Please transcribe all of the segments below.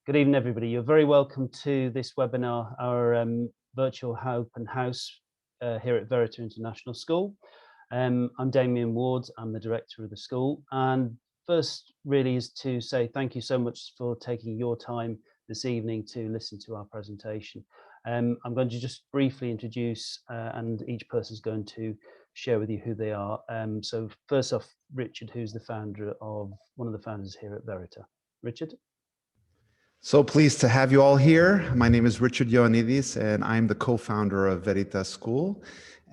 Good evening, everybody. You're very welcome to this webinar, our virtual open house here at Verita International School. I'm Damien Ward, I'm the director of the school. And first really is to say thank you so much for taking your time this evening to listen to our presentation. I'm going to just briefly introduce and each person is going to share with you who they are. So first off, Richard, who's one of the founders here at Verita. Richard? So pleased to have you all here. My name is Richard Ioannidis, and I'm the co-founder of Verita School.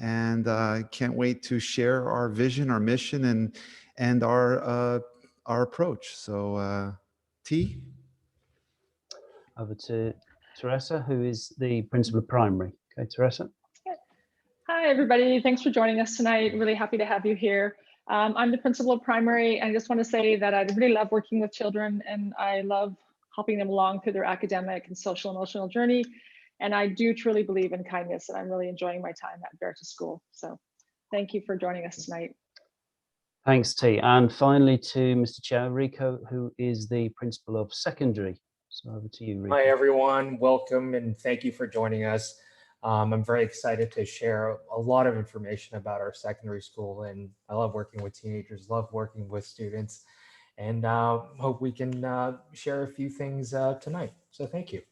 And I can't wait to share our vision, our mission, and our approach. So, T? Over to Teresa, who is the principal of primary. Okay, Teresa. Hi, everybody. Thanks for joining us tonight. Really happy to have you here. I'm the principal of primary, and I just want to say that I really love working with children, and I love helping them along through their academic and social emotional journey. And I do truly believe in kindness, and I'm really enjoying my time at Verita School. So thank you for joining us tonight. Thanks, T. And finally to Mr. Chow, Rico, who is the principal of secondary. So over to you, Rico. Hi, everyone. Welcome, and thank you for joining us. I'm very excited to share a lot of information about our secondary school, and I love working with teenagers, love working with students, and hope we can share a few things tonight. So thank you.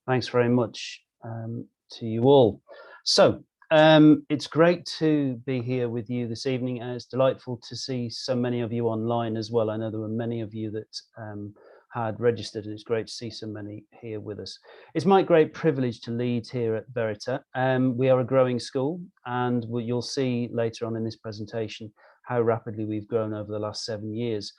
Thanks very much to you all. So it's great to be here with you this evening, and it's delightful to see so many of you online as well. I know there were many of you that had registered, and it's great to see so many here with us. It's my great privilege to lead here at Verita. We are a growing school, and you'll see later on in this presentation how rapidly we've grown over the last 7 years.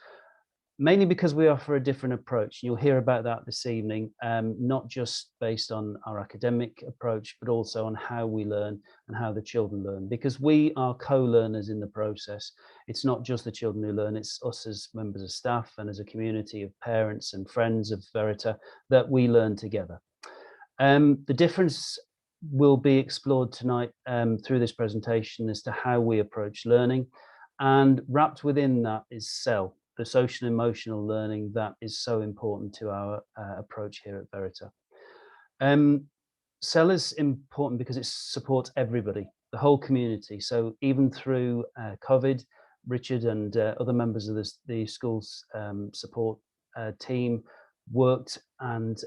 Mainly because we offer a different approach. You'll hear about that this evening, not just based on our academic approach, but also on how we learn and how the children learn, because we are co-learners in the process. It's not just the children who learn, it's us as members of staff and as a community of parents and friends of Verita that we learn together. The difference will be explored tonight through this presentation as to how we approach learning, and wrapped within that is SEL, the social emotional learning that is so important to our approach here at Verita. SEL is important because it supports everybody, the whole community. So even through COVID, Richard and other members of the school's support team worked and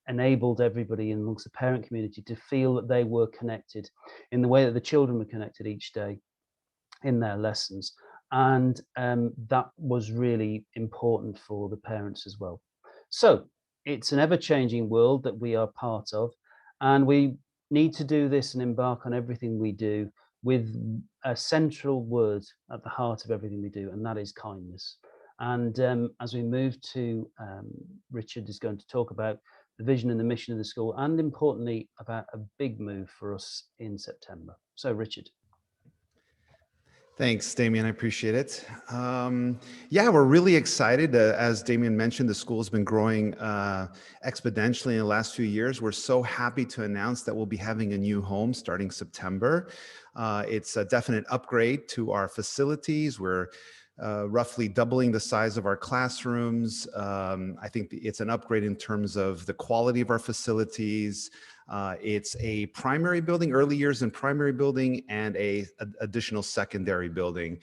enabled everybody amongst the parent community to feel that they were connected in the way that the children were connected each day in their lessons. And that was really important for the parents as well. So it's an ever-changing world that we are part of, and we need to do this and embark on everything we do with a central word at the heart of everything we do, and that is kindness. And as we move to, Richard is going to talk about the vision and the mission of the school, and importantly about a big move for us in September. So Richard. Thanks, Damien. I appreciate it. Yeah, we're really excited. As Damien mentioned, the school has been growing exponentially in the last few years. We're so happy to announce that we'll be having a new home starting September. It's a definite upgrade to our facilities. We're roughly doubling the size of our classrooms. I think it's an upgrade in terms of the quality of our facilities. It's a primary building, early years and primary building, and a additional secondary building.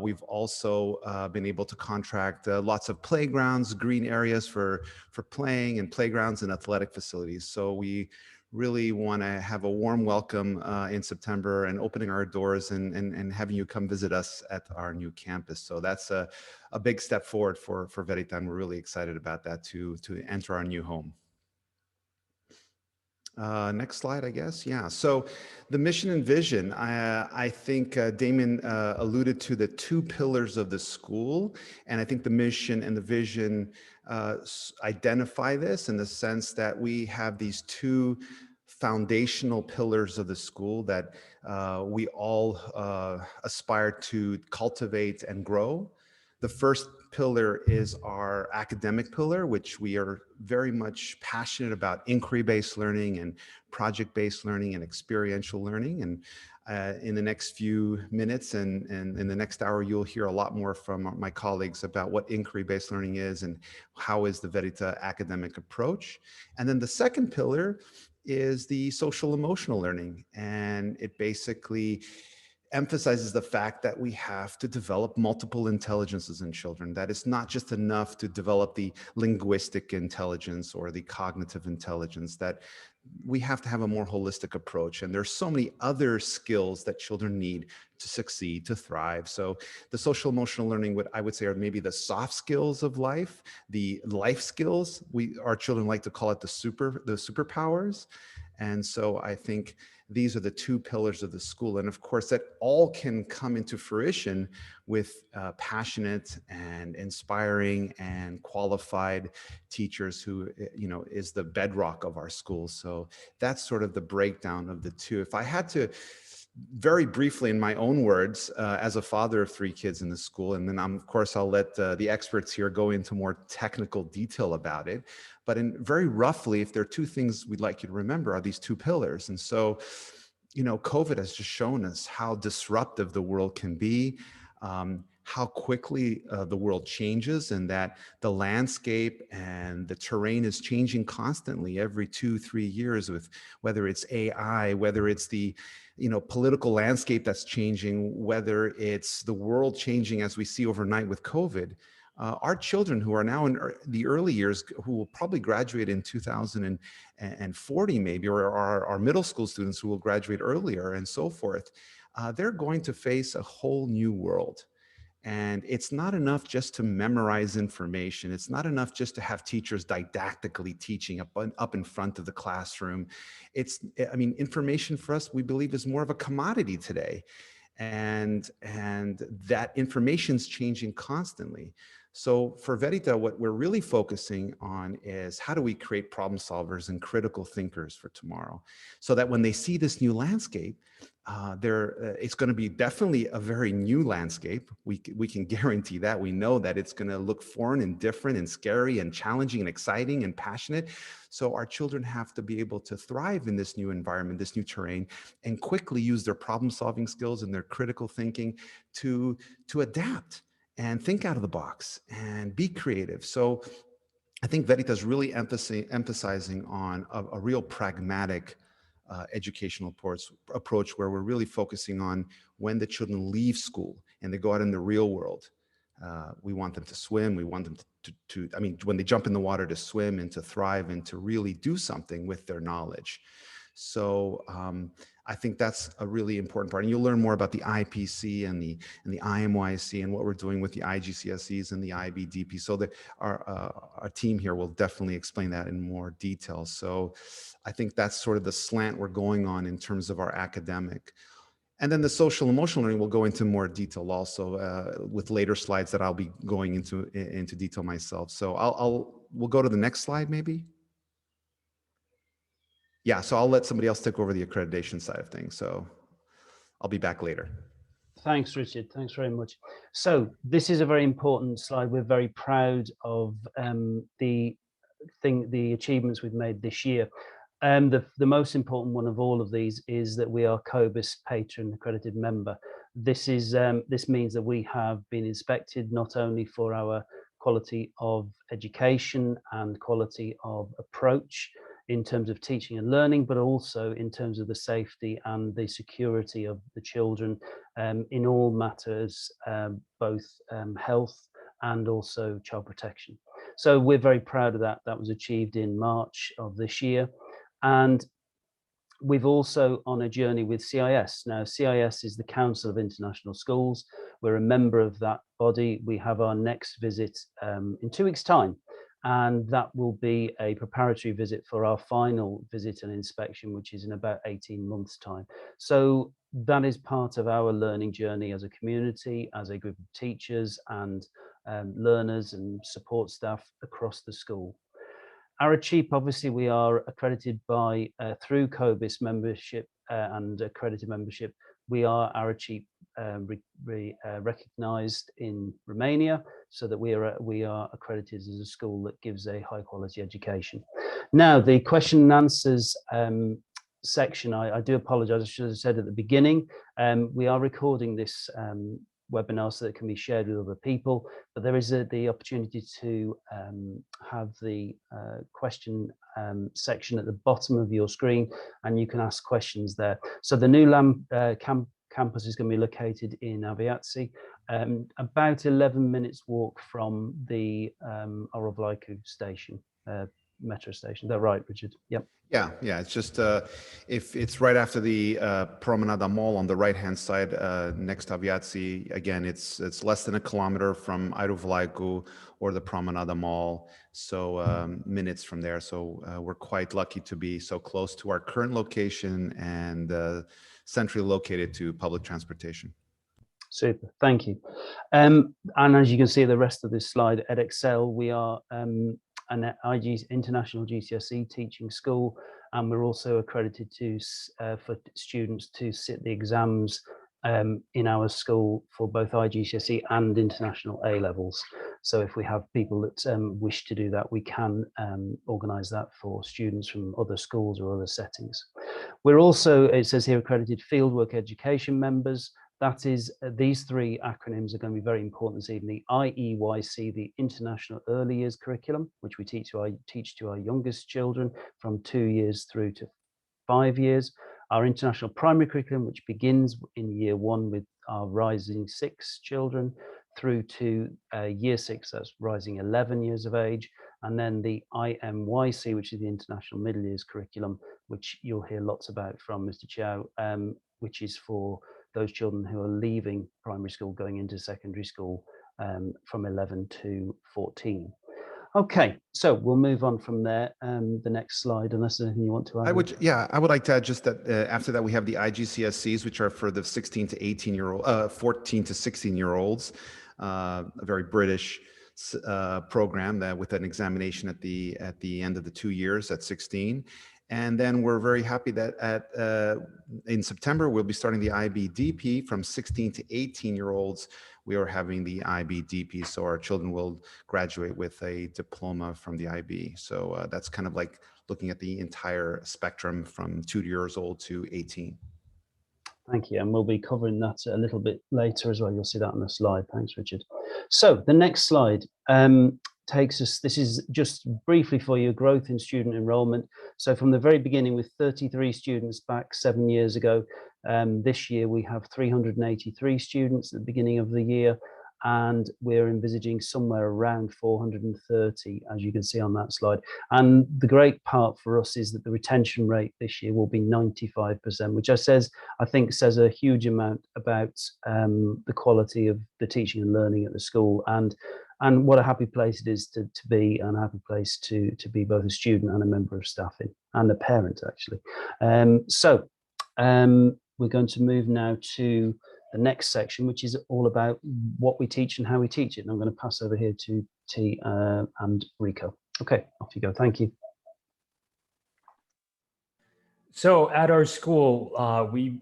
We've also been able to contract lots of playgrounds, green areas for playing, and playgrounds and athletic facilities. So we really want to have a warm welcome in September and opening our doors and having you come visit us at our new campus. So that's a big step forward for Verita, and we're really excited about that to enter our new home. Next slide, I guess. Yeah, so the mission and vision, I think Damien alluded to the two pillars of the school, and I think the mission and the vision identify this in the sense that we have these two foundational pillars of the school that we all aspire to cultivate and grow. The first pillar is our academic pillar, which we are very much passionate about inquiry-based learning and project-based learning and experiential learning. And in the next few minutes, and in the next hour, you'll hear a lot more from my colleagues about what inquiry-based learning is and how is the Verita academic approach. And then the second pillar is the social emotional learning. And it basically emphasizes the fact that we have to develop multiple intelligences in children, that it's not just enough to develop the linguistic intelligence or the cognitive intelligence, that we have to have a more holistic approach. And there's so many other skills that children need to succeed, to thrive. So the social emotional learning, what I would say are maybe the soft skills of life, the life skills. Our children like to call it the superpowers. And so I think these are the two pillars of the school. And of course, that all can come into fruition with passionate and inspiring and qualified teachers who, is the bedrock of our school. So that's sort of the breakdown of the two. If I had to, very briefly in my own words, as a father of 3 kids in the school, and then of course I'll let the experts here go into more technical detail about it, but very roughly, if there are 2 things we'd like you to remember, are these 2 pillars. And so, COVID has just shown us how disruptive the world can be, how quickly the world changes, and that the landscape and the terrain is changing constantly every 2-3 years, with whether it's AI, whether it's the political landscape that's changing, whether it's the world changing as we see overnight with COVID. Our children who are now in the early years, who will probably graduate in 2040 maybe, or our middle school students who will graduate earlier and so forth, they're going to face a whole new world. And it's not enough just to memorize information. It's not enough just to have teachers didactically teaching up in front of the classroom. Information for us, we believe, is more of a commodity today. And that information's changing constantly. So for Verita, what we're really focusing on is how do we create problem solvers and critical thinkers for tomorrow, so that when they see this new landscape, it's going to be definitely a very new landscape. We can guarantee that. We know that it's going to look foreign and different and scary and challenging and exciting and passionate. So our children have to be able to thrive in this new environment, this new terrain, and quickly use their problem solving skills and their critical thinking to adapt and think out of the box and be creative. So I think Verita is really emphasizing on a real pragmatic educational approach, where we're really focusing on when the children leave school and they go out in the real world. We want them to swim. We want them to when they jump in the water, to swim and to thrive and to really do something with their knowledge. So I think that's a really important part. And you'll learn more about the IPC and the IMYC and what we're doing with the IGCSEs and the IBDP. So that our team here will definitely explain that in more detail. So I think that's sort of the slant we're going on in terms of our academic. And then the social emotional learning will go into more detail also with later slides that I'll be going into detail myself. So we'll go to the next slide maybe. Yeah, so I'll let somebody else take over the accreditation side of things. So I'll be back later. Thanks, Richard. Thanks very much. So this is a very important slide. We're very proud of the achievements we've made this year. The most important one of all of these is that we are COBIS patron accredited member. This means that we have been inspected not only for our quality of education and quality of approach in terms of teaching and learning, but also in terms of the safety and the security of the children in all matters, both health and also child protection. So we're very proud of that. That was achieved in March of this year. And we've also on a journey with CIS. Now, CIS is the Council of International Schools. We're a member of that body. We have our next visit in 2 weeks' time. And that will be a preparatory visit for our final visit and inspection, which is in about 18 months' time. So that is part of our learning journey as a community, as a group of teachers and learners and support staff across the school. ARACHEAP, obviously, we are accredited by through COBIS membership and accredited membership. We are ARACHEAP recognized in Romania, so that we are accredited as a school that gives a high quality education. Now, the question and answers section, I do apologize, I should have said at the beginning, we are recording this webinar so that it can be shared with other people, but there is the opportunity to have the question section at the bottom of your screen, and you can ask questions there. So the new campus is going to be located in Aviații, about 11 minutes walk from the Orovlaicu station, metro station. Is that right, Richard? Yep. Yeah, it's just if it's right after the Promenada Mall on the right-hand side next to Aviații. Again, it's less than a kilometer from Orovlaicu or the Promenada Mall, so minutes from there. So we're quite lucky to be so close to our current location and centrally located to public transportation. Super, thank you. And as you can see the rest of this slide, at Excel, we are an international GCSE teaching school, and we're also accredited to for students to sit the exams in our school for both IGCSE and international A levels. So if we have people that wish to do that, we can organise that for students from other schools or other settings. We're also, it says here, accredited fieldwork education members. That is, these three acronyms are going to be very important this evening. IEYC, the International Early Years Curriculum, which we teach to our youngest children from 2 years through to 5 years. Our International Primary Curriculum, which begins in year 1 with our rising 6 children through to year 6, that's rising 11 years of age. And then the IMYC, which is the International Middle Years Curriculum, which you'll hear lots about from Mr. Chow, which is for those children who are leaving primary school going into secondary school from 11 to 14. Okay, so we'll move on from there. The next slide, unless there's anything you want to add. I would like to add just that after that we have the IGCSEs, which are for the 16 to 18 year old, 14 to 16 year olds, a very British program that with an examination at the end of the 2 years at 16. And then we're very happy that in September, we'll be starting the IBDP from 16 to 18 year olds. We are having the IBDP. So our children will graduate with a diploma from the IB. So that's kind of like looking at the entire spectrum from 2 years old to 18. Thank you. And we'll be covering that a little bit later as well. You'll see that on the slide. Thanks, Richard. So the next slide takes us, this is just briefly for you, growth in student enrollment. So from the very beginning with 33 students back 7 years ago, this year we have 383 students at the beginning of the year, and we're envisaging somewhere around 430, as you can see on that slide. And the great part for us is that the retention rate this year will be 95%, which I think says a huge amount about the quality of the teaching and learning at the school, and what a happy place it is to be, and a happy place to be both a student and a member of staff in, and a parent actually. We're going to move now to the next section, which is all about what we teach and how we teach it. And I'm going to pass over here to T and Rico. Okay, off you go. Thank you. So at our school, we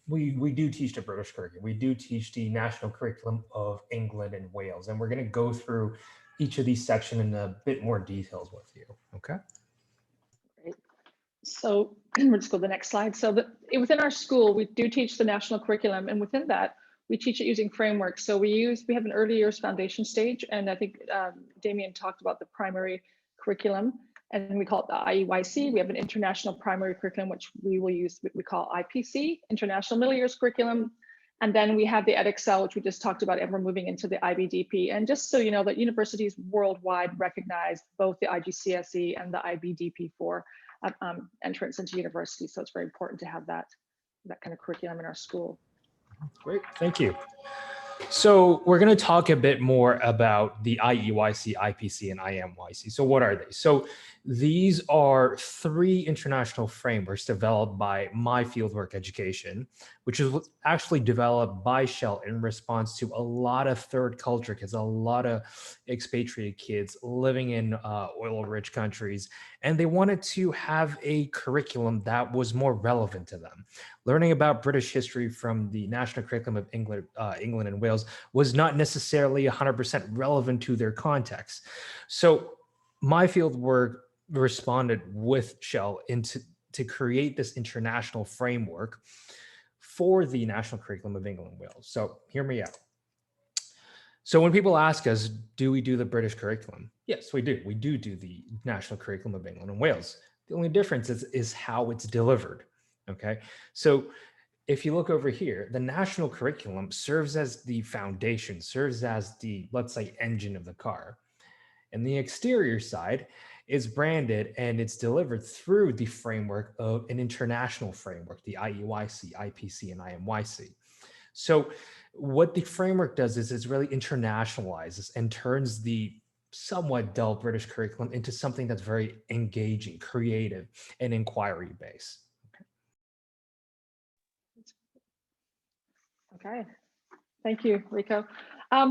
do teach the British curriculum. We do teach the national curriculum of England and Wales, and we're going to go through each of these sections in a bit more details with you. Okay. Great. So we'll just go to the next slide. So within our school, we do teach the national curriculum, and within that, we teach it using frameworks. So we have an early years foundation stage, and I think Damien talked about the primary curriculum, and we call it the IEYC. We have an international primary curriculum, which we will use, we call IPC, International Middle Years Curriculum. And then we have the EdExcel, which we just talked about, and we're moving into the IBDP. And just so you know, that universities worldwide recognize both the IGCSE and the IBDP for entrance into university. So it's very important to have that kind of curriculum in our school. Great, thank you. So we're going to talk a bit more about the IEYC, IPC, and IMYC. So what are they? So these are 3 international frameworks developed by My Fieldwork Education, which is actually developed by Shell in response to a lot of third culture kids, a lot of expatriate kids living in oil-rich countries, and they wanted to have a curriculum that was more relevant to them. Learning about British history from the national curriculum of England and Wales was not necessarily 100% relevant to their context. So My Fieldwork responded with Shell to create this international framework for the National Curriculum of England and Wales. So hear me out. So when people ask us, do we do the British curriculum? Yes, we do. We do the National Curriculum of England and Wales. The only difference is how it's delivered, okay? So if you look over here, the national curriculum serves as the foundation, serves as the, let's say, engine of the car. And the exterior side is branded and it's delivered through the framework of an international framework, the IEYC, IPC, and IMYC. So what the framework does is it really internationalizes and turns the somewhat dull British curriculum into something that's very engaging, creative, and inquiry-based. Okay, thank you, Rico.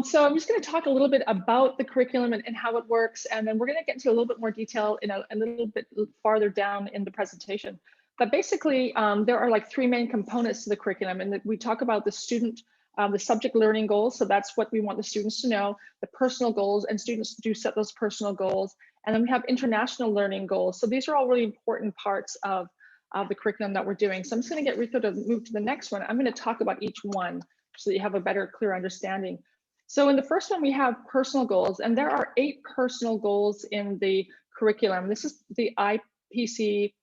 So I'm just going to talk a little bit about the curriculum and how it works, and then we're going to get into a little bit more detail in a little bit farther down in the presentation. But basically, there are like three main components to the curriculum, and we talk about the student, the subject learning goals. So that's what we want the students to know, the personal goals, and students do set those personal goals. And then we have international learning goals. So these are all really important parts of the curriculum that we're doing. So I'm just going to get Rico to move to the next one. I'm going to talk about each one so that you have a better, clear understanding. So in the first one, we have personal goals, and there are 8 personal goals in the curriculum. This is the IPC,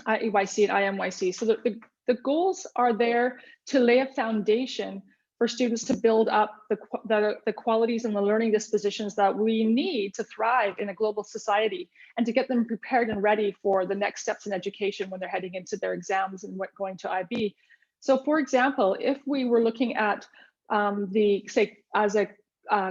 IEYC, and IMYC. So the goals are there to lay a foundation for students to build up the qualities and the learning dispositions that we need to thrive in a global society, and to get them prepared and ready for the next steps in education when they're heading into their exams and going to IB. So for example, if we were looking at say as a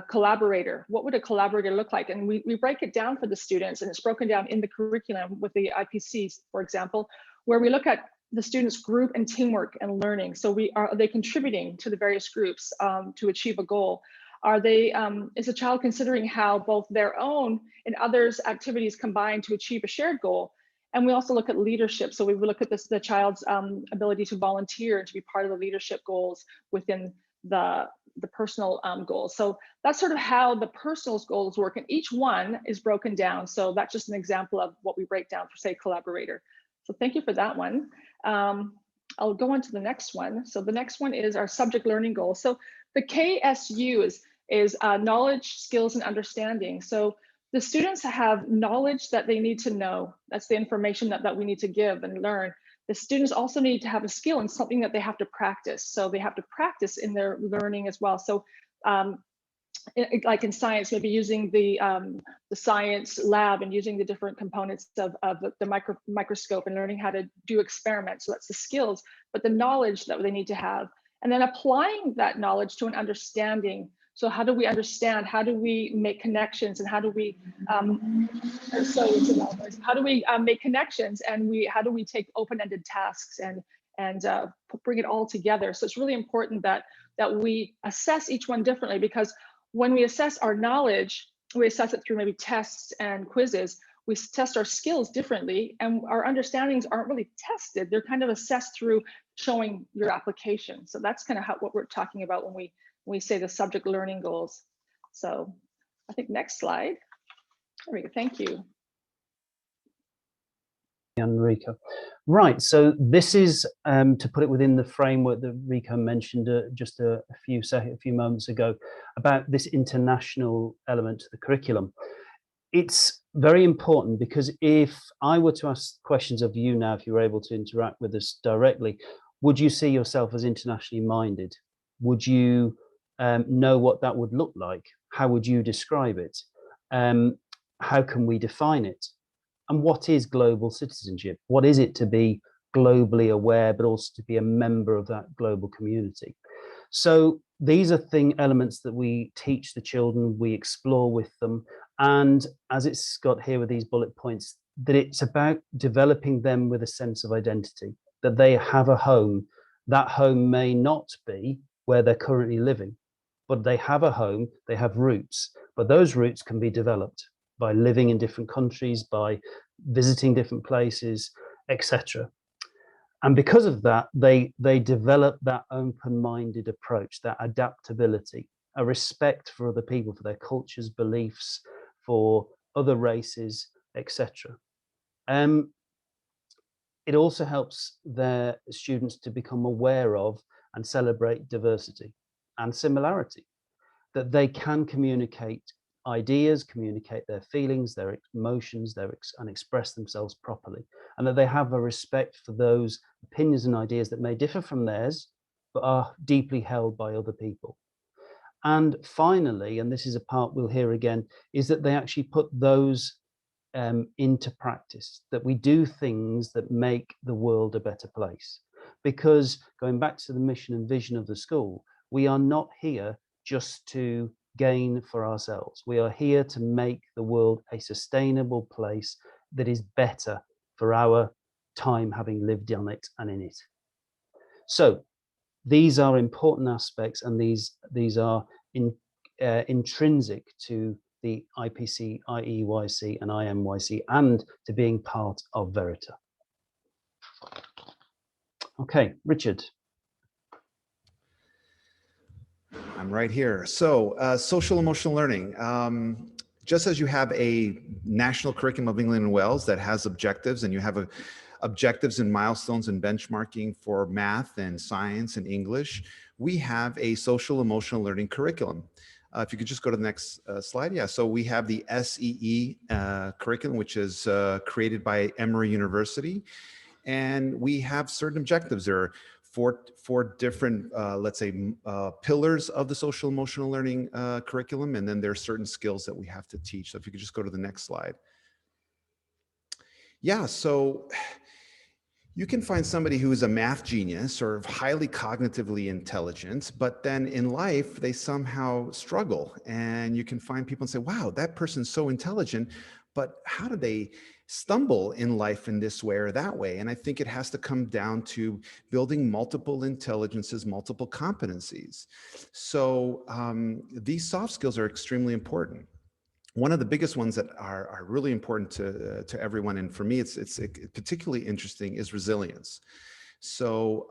collaborator, what would a collaborator look like? And we break it down for the students, and it's broken down in the curriculum with the IPCs, for example, where we look at the students' group and teamwork and learning. So are they contributing to the various groups to achieve a goal? Are they, is a child considering how both their own and others' activities combine to achieve a shared goal? And we also look at leadership. So we look at the child's ability to volunteer and to be part of the leadership goals within the personal goals. So that's sort of how the personal goals work, and each one is broken down. So that's just an example of what we break down for, say, collaborator. So thank you for that one. I'll go on to the next one. So the next one is our subject learning goals. So the KSU is knowledge, skills, and understanding. So the students have knowledge that they need to know. That's the information that we need to give and learn. The students also need to have a skill and something that they have to practice. So they have to practice in their learning as well. So like in science, maybe using the science lab and using the different components of the microscope and learning how to do experiments. So that's the skills, but the knowledge that they need to have. And then applying that knowledge to an understanding. So how do we understand? How do we make connections? And how do we make connections? And how do we take open-ended tasks and bring it all together? So it's really important that we assess each one differently, because when we assess our knowledge, we assess it through maybe tests and quizzes. We test our skills differently, and our understandings aren't really tested. They're kind of assessed through showing your application. So that's kind of what we're talking about when we say the subject learning goals. So I think next slide. There we go. Thank you. Rico. Right, so this is to put it within the framework that Rico mentioned just a few moments ago about this international element to the curriculum. It's very important, because if I were to ask questions of you now, if you were able to interact with us directly, would you see yourself as internationally minded? Would you know what that would look like? How would you describe it? How can we define it? And what is global citizenship? What is it to be globally aware, but also to be a member of that global community? So these are elements that we teach the children, we explore with them. And as it's got here with these bullet points, that it's about developing them with a sense of identity, that they have a home. That home may not be where they're currently living, but they have a home, they have roots, but those roots can be developed by living in different countries, by visiting different places, etc. And because of that, they develop that open-minded approach, that adaptability, a respect for other people, for their cultures, beliefs, for other races, etc. It also helps their students to become aware of and celebrate diversity and similarity, that they can communicate ideas, communicate their feelings, their emotions, and express themselves properly, and that they have a respect for those opinions and ideas that may differ from theirs, but are deeply held by other people. And finally, and this is a part we'll hear again, is that they actually put those into practice, that we do things that make the world a better place. Because going back to the mission and vision of the school, we are not here just to gain for ourselves. We are here to make the world a sustainable place that is better for our time having lived on it and in it. So these are important aspects, and these are intrinsic to the IPC, IEYC and IMYC, and to being part of Verita. Okay, Richard. I'm right here. So social emotional learning. Just as you have a national curriculum of England and Wales that has objectives, and you have objectives and milestones and benchmarking for math and science and English, we have a social emotional learning curriculum. If you could just go to the next slide. Yeah, so we have the SEE curriculum, which is created by Emory University. And we have certain objectives. There are four different, let's say, pillars of the social emotional learning curriculum. And then there are certain skills that we have to teach. So if you could just go to the next slide. Yeah, so you can find somebody who is a math genius or highly cognitively intelligent, but then in life, they somehow struggle. And you can find people and say, wow, that person's so intelligent, but how did they stumble in life in this way or that way? And I think it has to come down to building multiple intelligences, multiple competencies. So these soft skills are extremely important. One of the biggest ones that are really important to everyone, and for me, it's particularly interesting, is resilience. So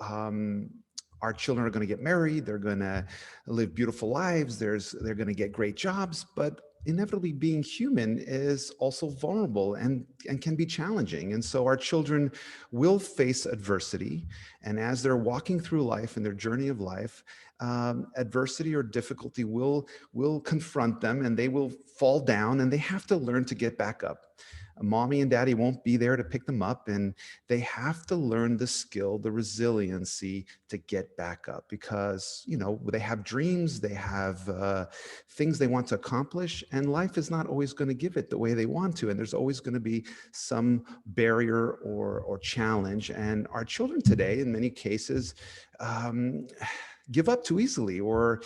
our children are going to get married, they're going to live beautiful lives, they're going to get great jobs, but inevitably being human is also vulnerable and can be challenging. And so our children will face adversity. And as they're walking through life and their journey of life, adversity or difficulty will confront them, and they will fall down, and they have to learn to get back up. Mommy and daddy won't be there to pick them up, and they have to learn the skill, the resiliency to get back up, because, you know, they have dreams, they have things they want to accomplish, and life is not always going to give it the way they want to, and there's always going to be some barrier or challenge. And our children today, in many cases, give up too easily, or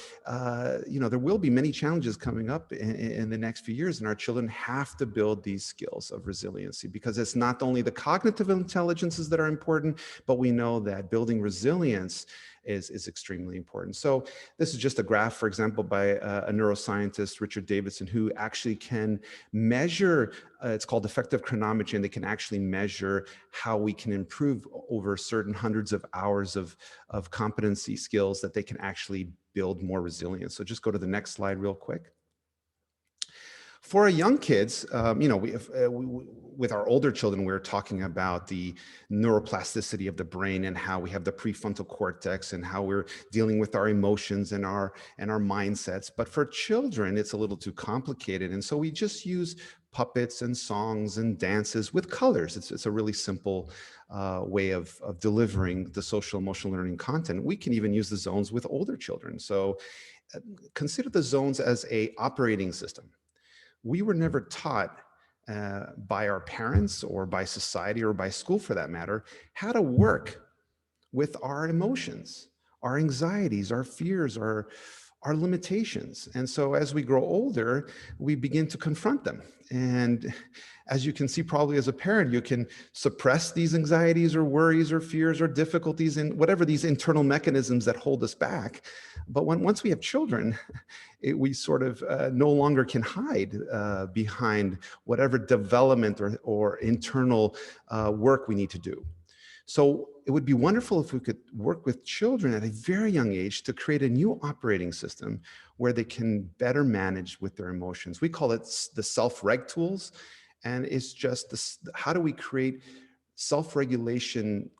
you know, there will be many challenges coming up in the next few years, and our children have to build these skills of resiliency, because it's not only the cognitive intelligences that are important, but we know that building resilience is extremely important. So this is just a graph, for example, by a neuroscientist, Richard Davidson, who actually can measure, it's called effective chronometry, and they can actually measure how we can improve over certain hundreds of hours of competency skills, that they can actually build more resilience. So just go to the next slide real quick. For our young kids, you know, with our older children, we're talking about the neuroplasticity of the brain and how we have the prefrontal cortex and how we're dealing with our emotions and our mindsets. But for children, it's a little too complicated. And so we just use puppets and songs and dances with colors. It's a really simple way of delivering the social emotional learning content. We can even use the zones with older children. So consider the zones as an operating system. We were never taught by our parents or by society or by school, for that matter, how to work with our emotions, our anxieties, our fears, our limitations. And so as we grow older, we begin to confront them. And as you can see, probably as a parent, you can suppress these anxieties or worries or fears or difficulties in whatever these internal mechanisms that hold us back. But once we have children, we sort of no longer can hide behind whatever development or internal work we need to do. So it would be wonderful if we could work with children at a very young age to create a new operating system where they can better manage with their emotions. We call it the self-reg tools. And it's just this, how do we create self-regulation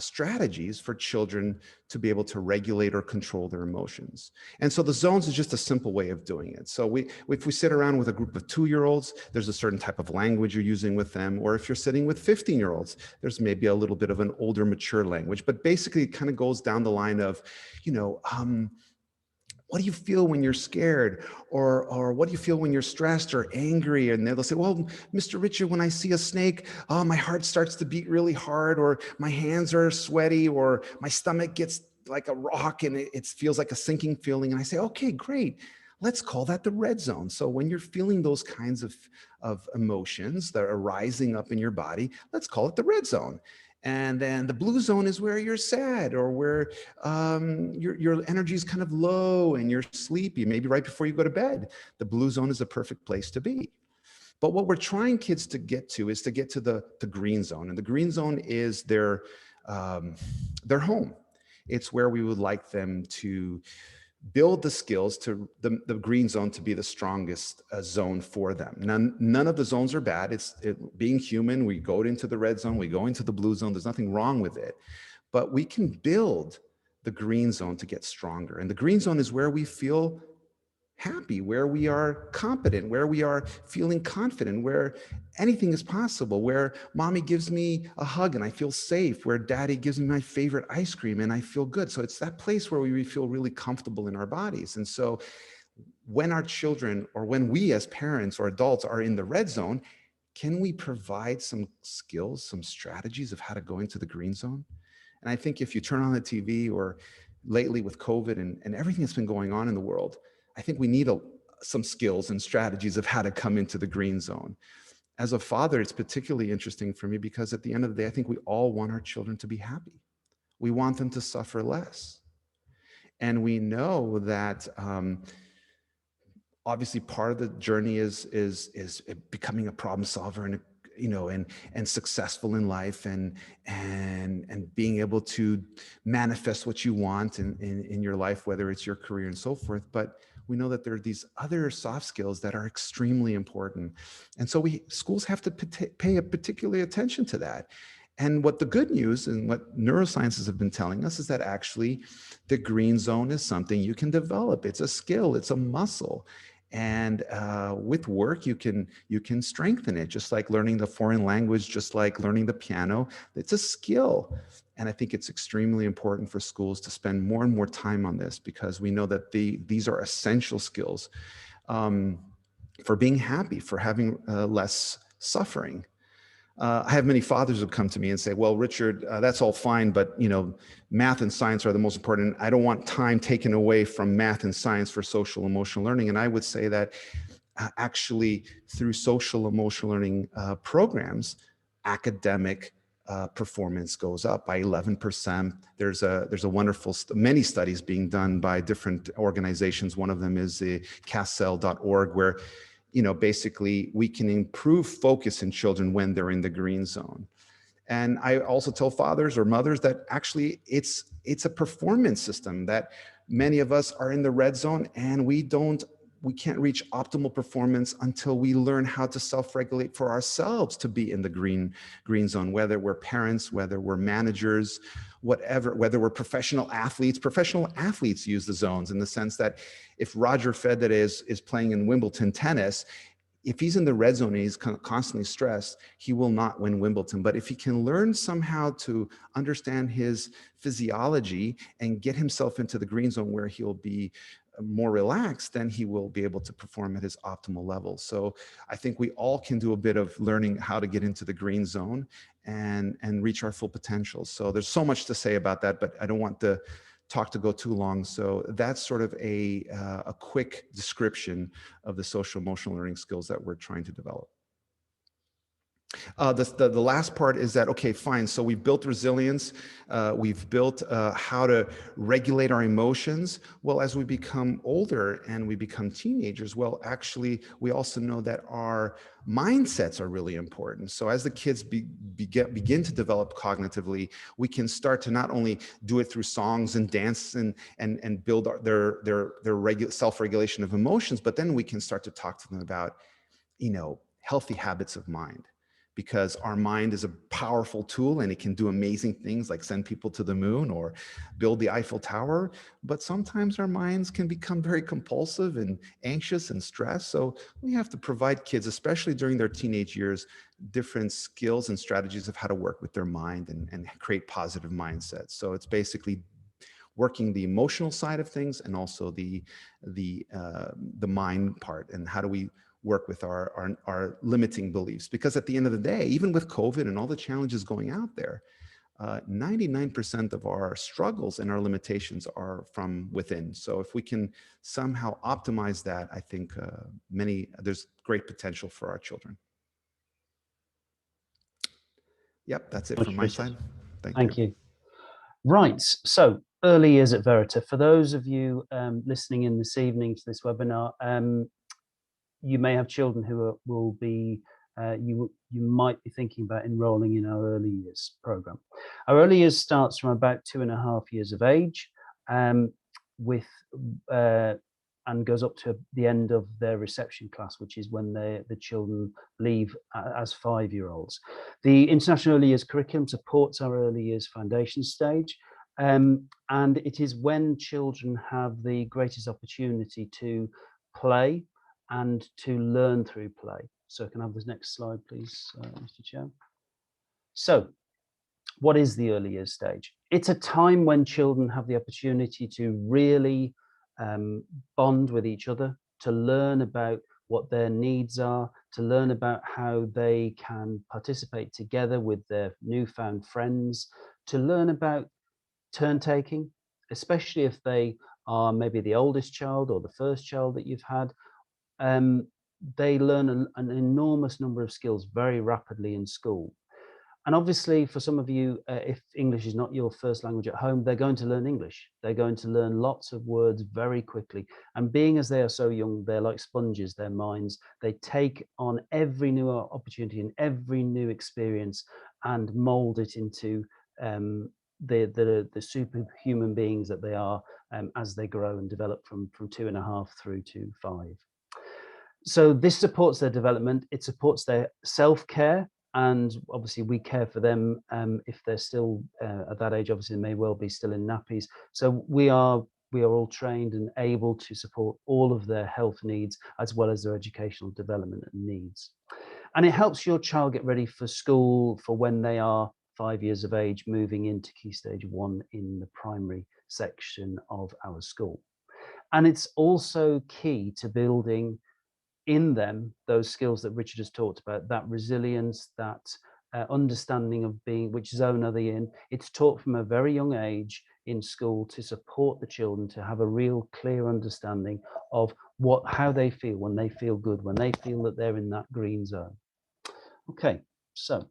strategies for children to be able to regulate or control their emotions. And so the zones is just a simple way of doing it. So if we sit around with a group of 2-year-olds, there's a certain type of language you're using with them. Or if you're sitting with 15-year-olds, there's maybe a little bit of an older, mature language. But basically it kind of goes down the line of, what do you feel when you're scared? Or what do you feel when you're stressed or angry? And they'll say, well, Mr. Richard, when I see a snake, oh, my heart starts to beat really hard, or my hands are sweaty, or my stomach gets like a rock and it feels like a sinking feeling. And I say, okay, great. Let's call that the red zone. So when you're feeling those kinds of emotions that are rising up in your body, let's call it the red zone. And then the blue zone is where you're sad, or where your energy is kind of low and you're sleepy, maybe right before you go to bed. The blue zone is a perfect place to be. But what we're trying kids to get to is to get to the green zone. And the green zone is their home. It's where we would like them to build the skills to the green zone to be the strongest zone for them. None of the zones are bad. Being human, we go into the red zone, we go into the blue zone. There's nothing wrong with it. But we can build the green zone to get stronger. And the green zone is where we feel happy, where we are competent, where we are feeling confident, where anything is possible, where mommy gives me a hug and I feel safe, where daddy gives me my favorite ice cream and I feel good. So it's that place where we feel really comfortable in our bodies. And so when our children, or when we as parents or adults are in the red zone, can we provide some skills, some strategies of how to go into the green zone? And I think if you turn on the TV, or lately with COVID and everything that's been going on in the world, I think we need some skills and strategies of how to come into the green zone. As a father, it's particularly interesting for me because at the end of the day, I think we all want our children to be happy. We want them to suffer less. And we know that obviously part of the journey is becoming a problem solver and successful in life and being able to manifest what you want in your life, whether it's your career and so forth. But we know that there are these other soft skills that are extremely important. And so schools have to pay a particular attention to that. And what the good news and what neurosciences have been telling us is that actually the green zone is something you can develop. It's a skill, it's a muscle. And with work, you can strengthen it, just like learning the foreign language, just like learning the piano. It's a skill. And I think it's extremely important for schools to spend more and more time on this, because we know that these are essential skills for being happy, for having less suffering. I have many fathers who come to me and say, well, Richard, that's all fine, but math and science are the most important. I don't want time taken away from math and science for social emotional learning. And I would say that actually through social emotional learning programs, academic performance goes up by 11%. There's a wonderful, many studies being done by different organizations. One of them is the CASEL.org, where basically we can improve focus in children when they're in the green zone. And I also tell fathers or mothers that actually it's a performance system, that many of us are in the red zone and we can't reach optimal performance until we learn how to self-regulate for ourselves to be in the green zone, whether we're parents, whether we're managers, whatever, whether we're professional athletes. Professional athletes use the zones in the sense that if Roger Federer is playing in Wimbledon tennis, if he's in the red zone and he's constantly stressed, he will not win Wimbledon. But if he can learn somehow to understand his physiology and get himself into the green zone where he'll be more relaxed, then he will be able to perform at his optimal level. So I think we all can do a bit of learning how to get into the green zone and reach our full potential. So there's so much to say about that, but I don't want the talk to go too long. So that's sort of a quick description of the social emotional learning skills that we're trying to develop. The last part is that, okay, fine. So we've built resilience. We've built how to regulate our emotions. Well, as we become older and we become teenagers, well, actually, we also know that our mindsets are really important. So as the kids begin to develop cognitively, we can start to not only do it through songs and dance and build their self-regulation of emotions, but then we can start to talk to them about, healthy habits of mind. because our mind is a powerful tool and it can do amazing things like send people to the moon or build the Eiffel Tower. But sometimes our minds can become very compulsive and anxious and stressed. So we have to provide kids, especially during their teenage years, different skills and strategies of how to work with their mind and create positive mindsets. So it's basically working the emotional side of things and also the mind part, and how do we work with our limiting beliefs. Because at the end of the day, even with COVID and all the challenges going out there, 99% of our struggles and our limitations are from within. So if we can somehow optimize that, I think there's great potential for our children. Yep, that's it from my side. Thank you. Right, so early years at Verita. For those of you listening in this evening to this webinar, you may have children who will be, you might be thinking about enrolling in our early years program. Our early years starts from about 2.5 years of age, and goes up to the end of their reception class, which is when the children leave as 5-year-olds. The International Early Years curriculum supports our early years foundation stage, and it is when children have the greatest opportunity to play and to learn through play. So can I have the next slide, please, Mr. Chair? So what is the early years stage? It's a time when children have the opportunity to really bond with each other, to learn about what their needs are, to learn about how they can participate together with their newfound friends, to learn about turn taking, especially if they are maybe the oldest child or the first child that you've had. They learn an enormous number of skills very rapidly in school. And obviously, for some of you, if English is not your first language at home, they're going to learn English. They're going to learn lots of words very quickly. And being as they are so young, they're like sponges, their minds. They take on every new opportunity and every new experience and mold it into the superhuman beings that they are as they grow and develop from 2.5 through to 5. So this supports their development. It supports their self-care, and obviously we care for them if they're still at that age. Obviously, they may well be still in nappies. So we are all trained and able to support all of their health needs as well as their educational development and needs. And it helps your child get ready for school for when they are 5 years of age, moving into Key Stage 1 in the primary section of our school. And it's also key to building in them those skills that Richard has talked about, that resilience, that understanding of being, which zone are they in. It's taught from a very young age in school to support the children to have a real clear understanding of how they feel when they feel good, when they feel that they're in that green zone. Okay, so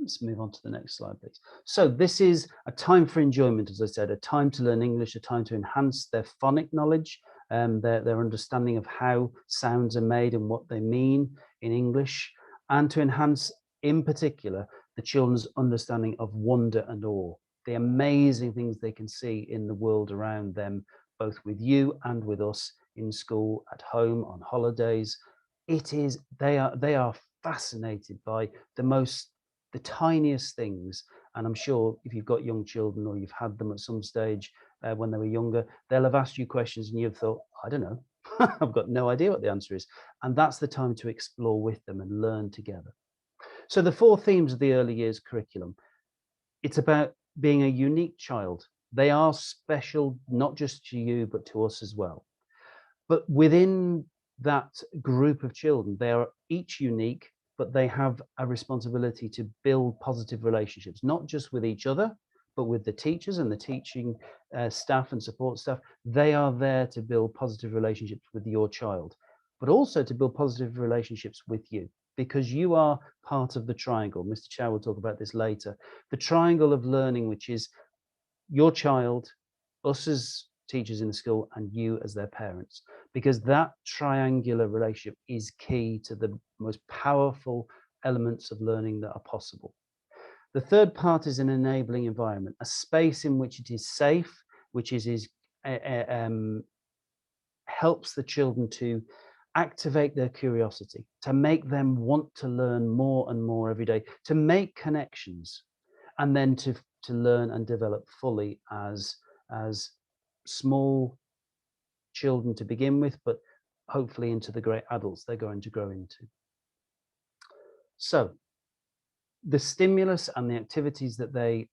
let's move on to the next slide, please. So this is a time for enjoyment, as I said, a time to learn English, a time to enhance their phonic knowledge, their understanding of how sounds are made and what they mean in English, and to enhance, in particular, the children's understanding of wonder and awe, the amazing things they can see in the world around them, both with you and with us in school, at home, on holidays. They are fascinated by the tiniest things. And I'm sure if you've got young children or you've had them at some stage when they were younger, they'll have asked you questions and you've thought, I don't know, I've got no idea what the answer is. And that's the time to explore with them and learn together. So the 4 themes of the early years curriculum, it's about being a unique child. They are special, not just to you, but to us as well. But within that group of children, they are each unique, but they have a responsibility to build positive relationships, not just with each other, but with the teachers and the teaching staff and support staff. They are there to build positive relationships with your child, but also to build positive relationships with you, because you are part of the triangle. Mr. Chow will talk about this later. The triangle of learning, which is your child, us as teachers in the school, and you as their parents, because that triangular relationship is key to the most powerful elements of learning that are possible. The third part is an enabling environment, a space in which it is safe, which helps the children to activate their curiosity, to make them want to learn more and more every day, to make connections, and then to learn and develop fully as small children to begin with, but hopefully into the great adults they're going to grow into. So the stimulus and the activities that they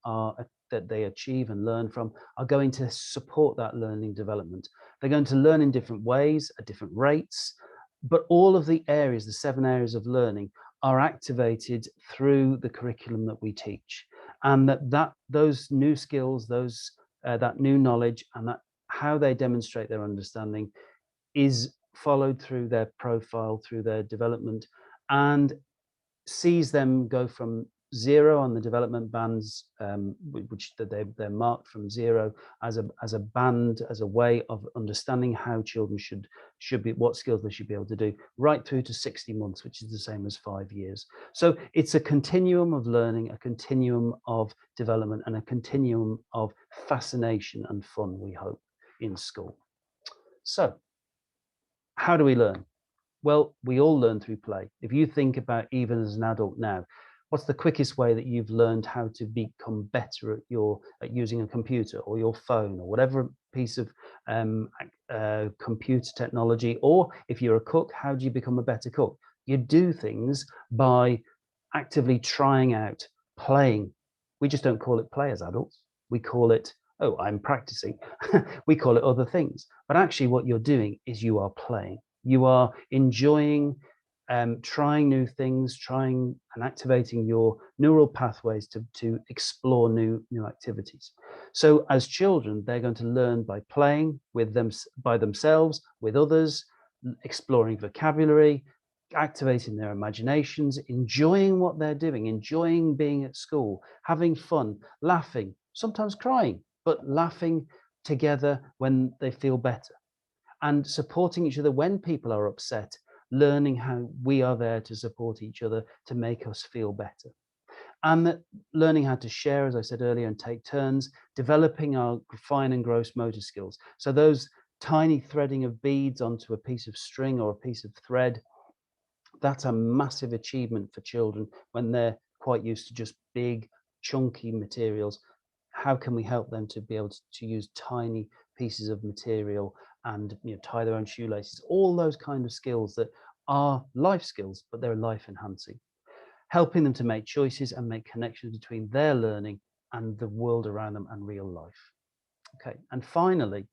achieve and learn from are going to support that learning development. They're going to learn in different ways at different rates, but all of the areas, the 7 areas of learning, are activated through the curriculum that we teach, and those new skills, that new knowledge, and that how they demonstrate their understanding is followed through their profile, through their development, and sees them go from 0 on the development bands, which they're marked from 0 as a band, as a way of understanding how children should be, what skills they should be able to do, right through to 60 months, which is the same as 5 years. So it's a continuum of learning, a continuum of development, and a continuum of fascination and fun, we hope, in school. So how do we learn? Well, we all learn through play. If you think about, even as an adult now, what's the quickest way that you've learned how to become better at using a computer or your phone or whatever piece of computer technology? Or if you're a cook, how do you become a better cook? You do things by actively trying out, playing. We just don't call it play as adults. We call it, oh, I'm practicing. We call it other things. But actually what you're doing is you are playing. You are enjoying trying new things, trying and activating your neural pathways to explore new activities. So as children, they're going to learn by playing with them, by themselves, with others, exploring vocabulary, activating their imaginations, enjoying what they're doing, enjoying being at school, having fun, laughing, sometimes crying, but laughing together when they feel better, and supporting each other when people are upset, learning how we are there to support each other to make us feel better. And learning how to share, as I said earlier, and take turns, developing our fine and gross motor skills. So those tiny threading of beads onto a piece of string or a piece of thread, that's a massive achievement for children when they're quite used to just big, chunky materials. How can we help them to be able to use tiny pieces of material and tie their own shoelaces? All those kind of skills that are life skills, but they're life enhancing. Helping them to make choices and make connections between their learning and the world around them and real life. Okay, and finally,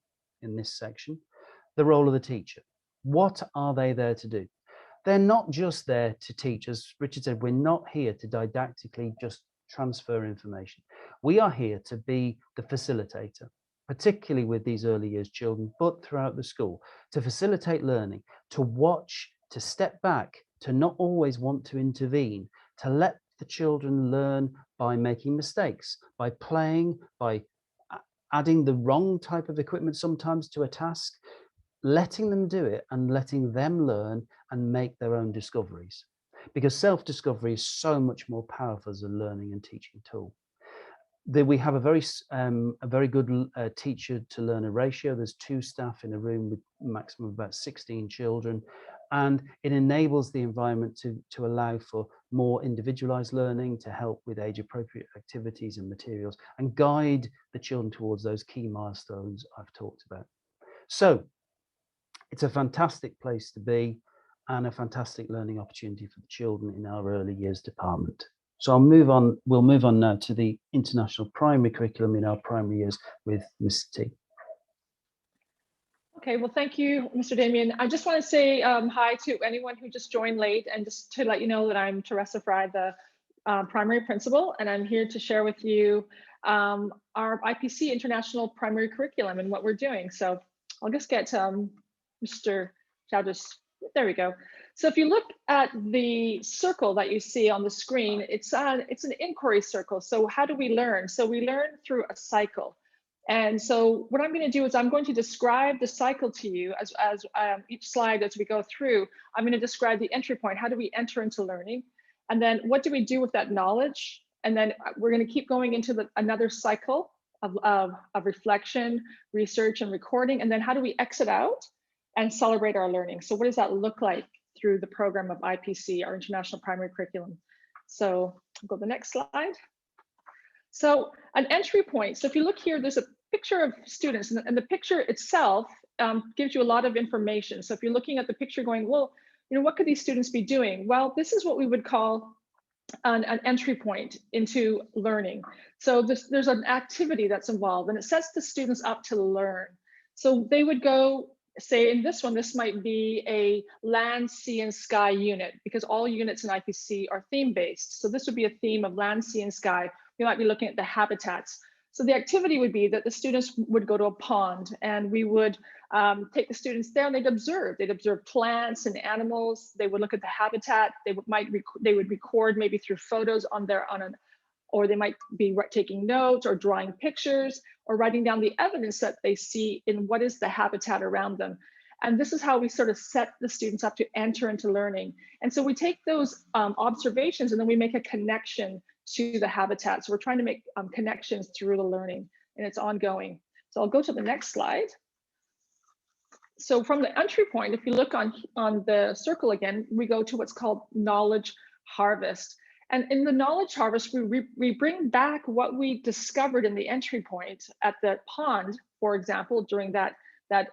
in this section, the role of the teacher. What are they there to do? They're not just there to teach. As Richard said, we're not here to didactically just transfer information. We are here to be the facilitator, particularly with these early years children, but throughout the school, to facilitate learning, to watch, to step back, to not always want to intervene, to let the children learn by making mistakes, by playing, by adding the wrong type of equipment sometimes to a task, letting them do it and letting them learn and make their own discoveries. Because self-discovery is so much more powerful as a learning and teaching tool. We have a very good teacher to learner ratio. There's 2 staff in a room with a maximum of about 16 children, and it enables the environment to allow for more individualized learning, to help with age appropriate activities and materials, and guide the children towards those key milestones I've talked about. So it's a fantastic place to be and a fantastic learning opportunity for the children in our early years department. So we'll move on now to the international primary curriculum in our primary years with Ms. T. Okay, well, thank you, Mr. Damien. I just want to say hi to anyone who just joined late, and just to let you know that I'm Teresa Fry, the primary principal, and I'm here to share with you our IPC International Primary Curriculum and what we're doing. So I'll just get Mr. Chowdhury. There we go. So if you look at the circle that you see on the screen, it's an inquiry circle. So how do we learn? So we learn through a cycle. And so what I'm going to do is I'm going to describe the cycle to you as each slide as we go through. I'm going to describe the entry point. How do we enter into learning? And then what do we do with that knowledge? And then we're going to keep going into another cycle of reflection, research, and recording. And then how do we exit out? and celebrate our learning. So what does that look like through the program of IPC, our International Primary Curriculum? So I'll go to the next slide. So an entry point. So if you look here, there's a picture of students, and the picture itself gives you a lot of information. So if you're looking at the picture going, well, you know, what could these students be doing? Well, this is what we would call an entry point into learning. So there's an activity that's involved, and it sets the students up to learn. So they would go, say in this one, this might be a land, sea, and sky unit, because all units in IPC are theme-based. So this would be a theme of land, sea, and sky. We might be looking at the habitats. So the activity would be that the students would go to a pond, and we would take the students there, and they'd observe plants and animals. They would look at the habitat. They would record maybe through photos or they might be taking notes or drawing pictures or writing down the evidence that they see in what is the habitat around them. And this is how we sort of set the students up to enter into learning. And so we take those observations, and then we make a connection to the habitat. So we're trying to make connections through the learning, and it's ongoing. So I'll go to the next slide. So from the entry point, if you look on the circle again, we go to what's called knowledge harvest. And in the knowledge harvest, we bring back what we discovered in the entry point at the pond, for example, during that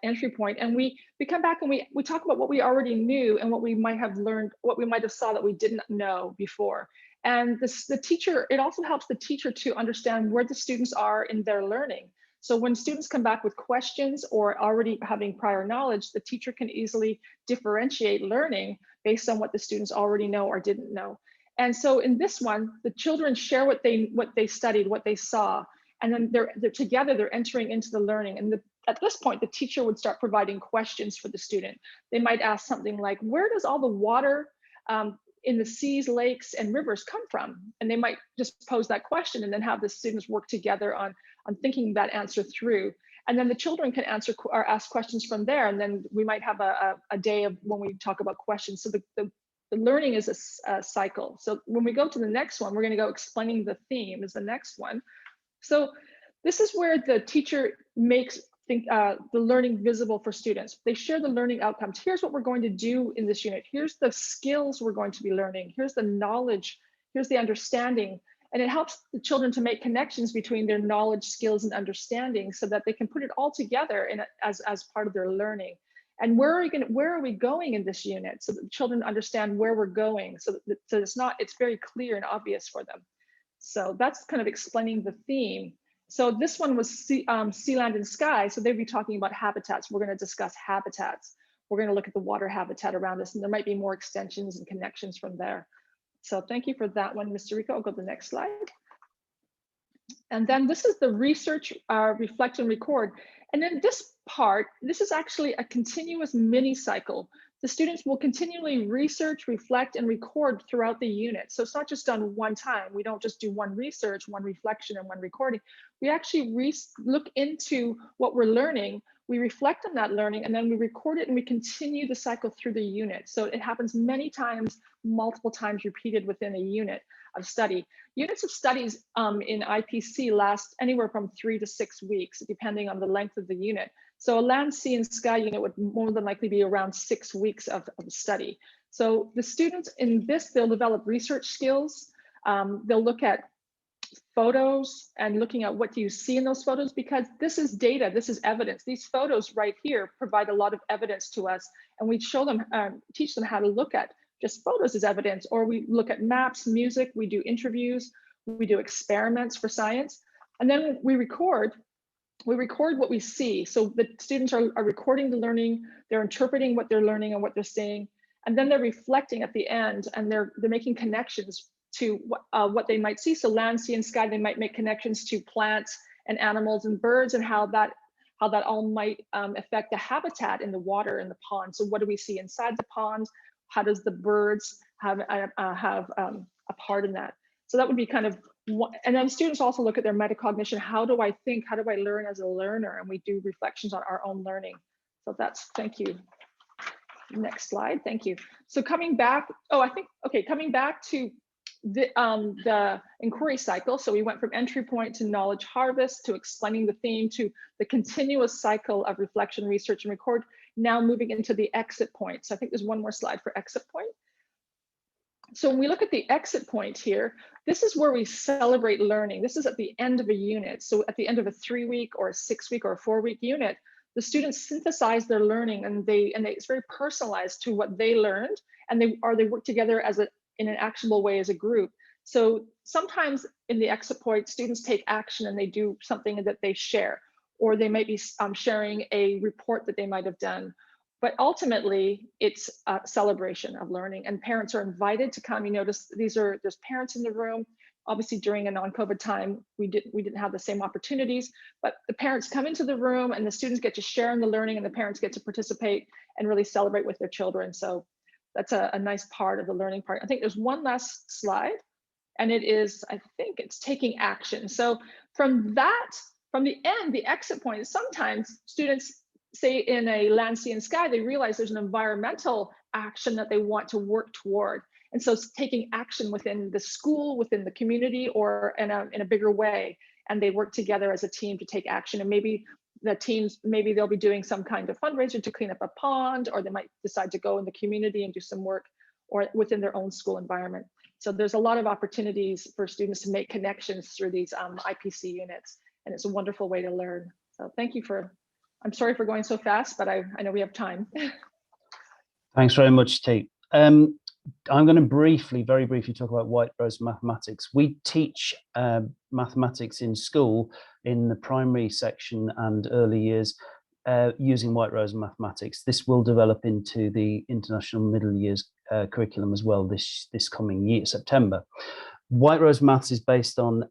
entry point. And we come back and we talk about what we already knew and what we might have learned, what we might have saw that we didn't know before. And the teacher, it also helps the teacher to understand where the students are in their learning. So when students come back with questions or already having prior knowledge, the teacher can easily differentiate learning based on what the students already know or didn't know. And so in this one, the children share what they studied, what they saw, and then they're together, they're entering into the learning. And at this point, the teacher would start providing questions for the student. They might ask something like, where does all the water in the seas, lakes, and rivers come from? And they might just pose that question and then have the students work together on thinking that answer through. And then the children can answer or ask questions from there. And then we might have a day of when we talk about questions. So the learning is a cycle. So when we go to the next one, we're going to go explaining the theme is the next one. So this is where the teacher makes the learning visible for students. They share the learning outcomes. Here's what we're going to do in this unit. Here's the skills we're going to be learning. Here's the knowledge. Here's the understanding. And it helps the children to make connections between their knowledge, skills, and understanding so that they can put it all together as part of their learning. And where are we going in this unit so that the children understand where we're going, so it's very clear and obvious for them. So that's kind of explaining the theme. So this one was sea, land, and sky. So they'd be talking about habitats. We're going to discuss habitats. We're going to look at the water habitat around us, and there might be more extensions and connections from there. So thank you for that one, Mr. Rico. I'll go to the next slide. And then this is the research, reflect, and record. And then this part, this is actually a continuous mini cycle. The students will continually research, reflect, and record throughout the unit. So it's not just done one time. We don't just do one research, one reflection, and one recording. We actually look into what we're learning, we reflect on that learning, and then we record it, and we continue the cycle through the unit. So it happens many times, multiple times repeated within a unit of study. Units of studies in IPC last anywhere from 3 to 6 weeks, depending on the length of the unit. So a land, sea, and sky unit would more than likely be around 6 weeks of study. So the students in this, they'll develop research skills. They'll look at photos and looking at what do you see in those photos, because this is data, this is evidence. These photos right here provide a lot of evidence to us, and we show them, teach them how to look at just photos as evidence, or we look at maps, music, we do interviews, we do experiments for science, and then we record what we see. So the students are recording the learning, they're interpreting what they're learning and what they're seeing, and then they're reflecting at the end, and they're making connections to what they might see. So land, sea, and sky, they might make connections to plants and animals and birds, and how that all might affect the habitat in the water in the pond. So what do we see inside the pond? How does the birds have a part in that? So that would be kind of, and then students also look at their metacognition. How do I think? How do I learn as a learner? And we do reflections on our own learning. So that's, thank you. Next slide, thank you. So coming back, coming back to the inquiry cycle. So we went from entry point to knowledge harvest, to explaining the theme, to the continuous cycle of reflection, research, and record. Now moving into the exit point. So I think there's one more slide for exit point. So when we look at the exit point here, this is where we celebrate learning. This is at the end of a unit. So at the end of a 3-week or a 6-week or a 4-week unit, the students synthesize their learning, and it's very personalized to what they learned, and they work together in an actionable way as a group. So sometimes in the exit point, students take action and they do something that they share, or they might be sharing a report that they might have done. But ultimately, it's a celebration of learning, and parents are invited to come. You notice there's parents in the room. Obviously, during a non-COVID time, we didn't have the same opportunities, but the parents come into the room and the students get to share in the learning, and the parents get to participate and really celebrate with their children. So that's a nice part of the learning part. I think there's one last slide, and it is, I think it's taking action. So from the end, the exit point, sometimes students say in a land, sea, and sky, they realize there's an environmental action that they want to work toward. And so it's taking action within the school, within the community, or in a bigger way. And they work together as a team to take action. And maybe the teams, maybe they'll be doing some kind of fundraiser to clean up a pond, or they might decide to go in the community and do some work or within their own school environment. So there's a lot of opportunities for students to make connections through these IPC units. And it's a wonderful way to learn. So thank you I'm sorry for going so fast, but I know we have time. Thanks very much, Tate. I'm going to very briefly talk about White Rose mathematics. We teach mathematics in school in the primary section and early years using White Rose mathematics. This will develop into the international middle years curriculum as well this coming year, September. White Rose Maths is based on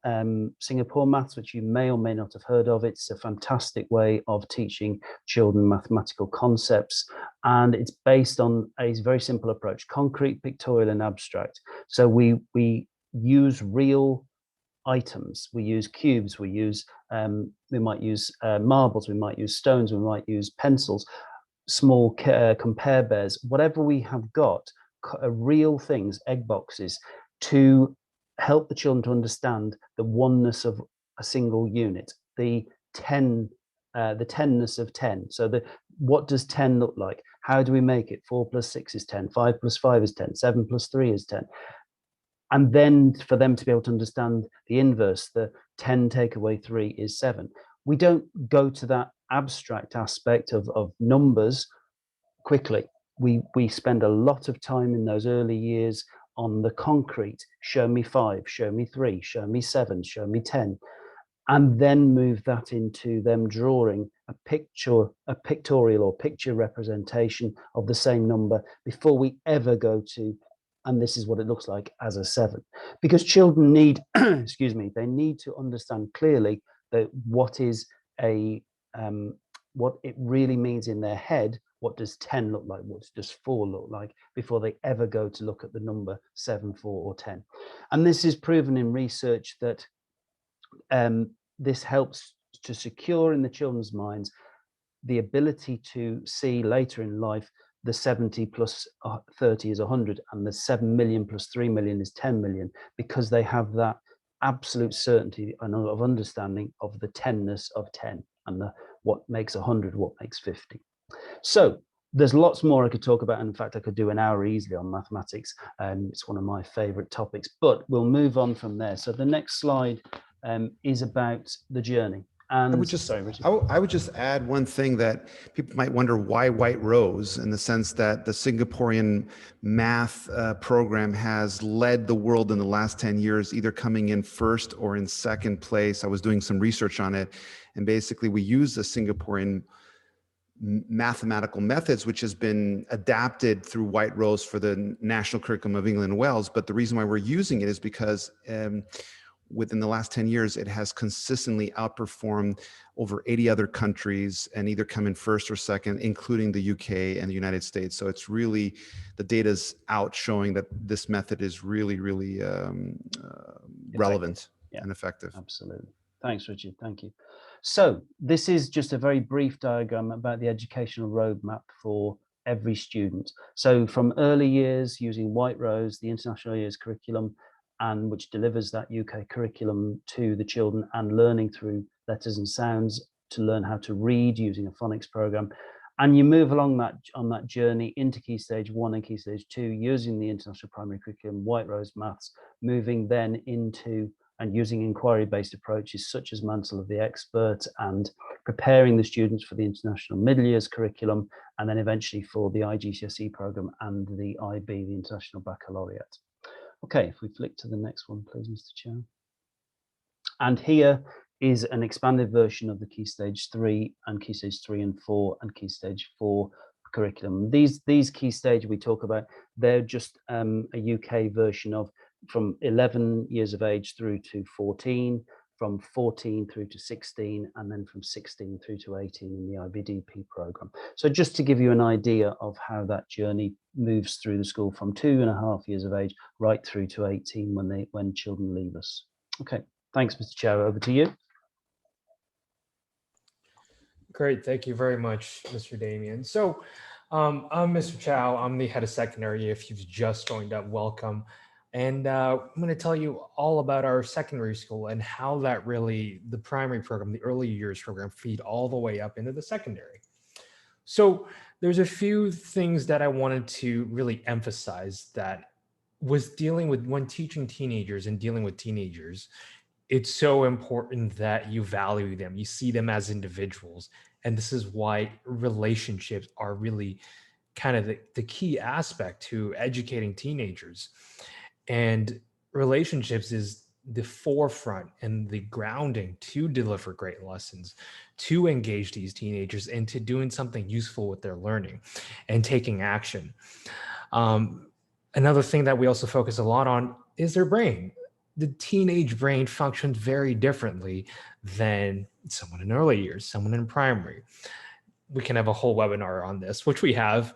Singapore Maths, which you may or may not have heard of. It's a fantastic way of teaching children mathematical concepts, and it's based on a very simple approach: concrete, pictorial, and abstract. So we use real items. We use cubes. We might use marbles. We might use stones. We might use pencils, small compare bears, whatever we have got, real things, egg boxes, to help the children to understand the oneness of a single unit, the tenness of 10. So what does 10 look like? How do we make it? 4 plus 6 is 10, 5 plus 5 is 10, 7 plus 3 is 10. And then for them to be able to understand the inverse, the 10 take away 3 is 7. We don't go to that abstract aspect of numbers quickly. We spend a lot of time in those early years on the concrete. Show me 5, show me 3, show me 7, show me 10, and then move that into them drawing a pictorial or picture representation of the same number before we ever go to, and this is what it looks like as a 7. Because children need, excuse me, they need to understand clearly that what it really means in their head. What does 10 look like? What does 4 look like before they ever go to look at the number 7, 4, or 10? And this is proven in research that this helps to secure in the children's minds the ability to see later in life the 70 plus 30 is 100, and the 7 million plus 3 million is 10 million, because they have that absolute certainty and of understanding of the tenness of 10 and what makes 100, what makes 50. So there's lots more I could talk about. And in fact, I could do an hour easily on mathematics. It's one of my favorite topics, but we'll move on from there. So the next slide is about the journey. And I would just add one thing that people might wonder: why White Rose? In the sense that the Singaporean math program has led the world in the last 10 years, either coming in first or in second place. I was doing some research on it, and basically we use the Singaporean mathematical methods, which has been adapted through White Rose for the national curriculum of England and Wales. But the reason why we're using it is because within the last 10 years, it has consistently outperformed over 80 other countries and either come in first or second, including the UK and the United States. So it's really, the data's out showing that this method is really, really relevant and effective. Absolutely. Thanks, Richard. Thank you. So this is just a very brief diagram about the educational roadmap for every student. So from early years, using White Rose, the international years curriculum, and which delivers that UK curriculum to the children, and learning through letters and sounds to learn how to read using a phonics program, And you move along on that journey into Key Stage 1 and Key Stage 2 using the International Primary Curriculum, White Rose Maths, moving then into and using inquiry-based approaches such as Mantle of the Expert and preparing the students for the International Middle Years Curriculum, and then eventually for the IGCSE programme and the IB, the International Baccalaureate. Okay, if we flick to the next one, please, Mr. Chair. And here is an expanded version of the Key Stage 3 and Key Stage 3 and 4 and Key Stage 4 curriculum. These Key Stage we talk about, they're just a UK version of from 11 years of age through to 14, from 14 through to 16, and then from 16 through to 18 in the IBDP program. So just to give you an idea of how that journey moves through the school from 2.5 years of age right through to 18 when children leave us. Okay, thanks, Mr. Chair. Over to you. Great, thank you very much, Mr. Damien. So I'm Mr. Chow, I'm the head of secondary. If you've just joined up, welcome. And I'm gonna tell you all about our secondary school and how that really, the primary program, the early years program, feed all the way up into the secondary. So there's a few things that I wanted to really emphasize that was dealing with when teaching teenagers and dealing with teenagers. It's so important that you value them, you see them as individuals. And this is why relationships are really kind of the key aspect to educating teenagers. And relationships is the forefront and the grounding to deliver great lessons, to engage these teenagers into doing something useful with their learning and taking action. Another thing that we also focus a lot on is their brain. The teenage brain functions very differently than someone in early years, someone in primary. We can have a whole webinar on this, which we have,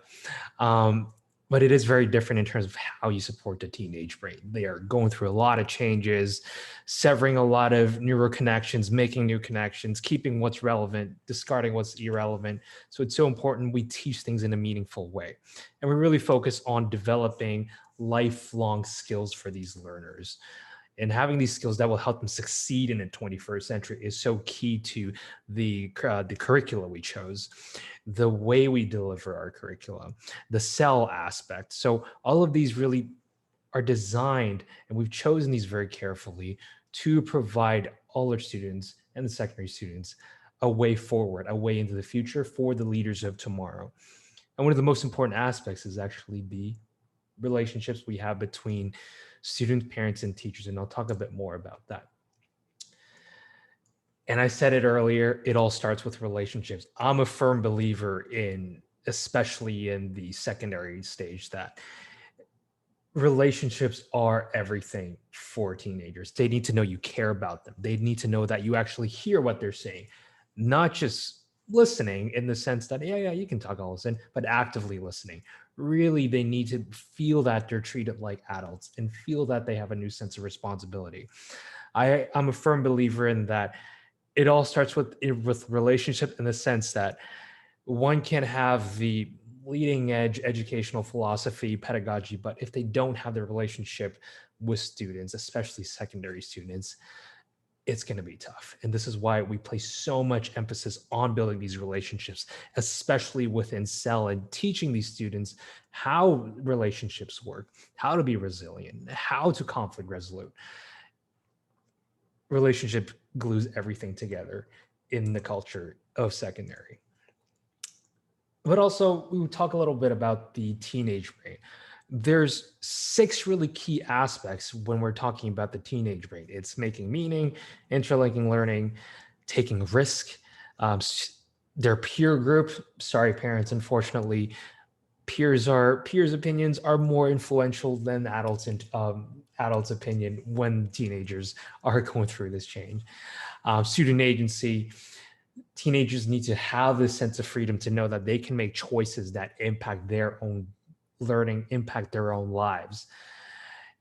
but it is very different in terms of how you support the teenage brain. They are going through a lot of changes, severing a lot of neural connections, making new connections, keeping what's relevant, discarding what's irrelevant. So it's so important we teach things in a meaningful way. And we really focus on developing lifelong skills for these learners. And having these skills that will help them succeed in the 21st century is so key to the curricula we chose, the way we deliver our curriculum, the cell aspect. So all of these really are designed, and we've chosen these very carefully to provide all our students and the secondary students a way forward, a way into the future for the leaders of tomorrow. And one of the most important aspects is actually the relationships we have between students, parents, and teachers. And I'll talk a bit more about that. And I said it earlier, it all starts with relationships. I'm a firm believer in, especially in the secondary stage, that relationships are everything for teenagers. They need to know you care about them. They need to know that you actually hear what they're saying, not just listening in the sense that, yeah, you can talk, I'll listen, but actively listening. Really, they need to feel that they're treated like adults and feel that they have a new sense of responsibility. I'm a firm believer in that. It all starts with relationship in the sense that one can have the leading edge educational philosophy, pedagogy, but if they don't have the relationship with students, especially secondary students, it's going to be tough. And this is why we place so much emphasis on building these relationships, especially within CEL, and teaching these students how relationships work, how to be resilient, how to conflict resolute. Relationship glues everything together in the culture of secondary. But also, we would talk a little bit about the teenage brain. There's 6 really key aspects when we're talking about the teenage brain. It's making meaning, interlinking learning, taking risk, their peer group. Sorry, parents, unfortunately, peers' opinions are more influential than adults' opinion when teenagers are going through this change. Student agency. Teenagers need to have this sense of freedom to know that they can make choices that impact their own learning, impact their own lives.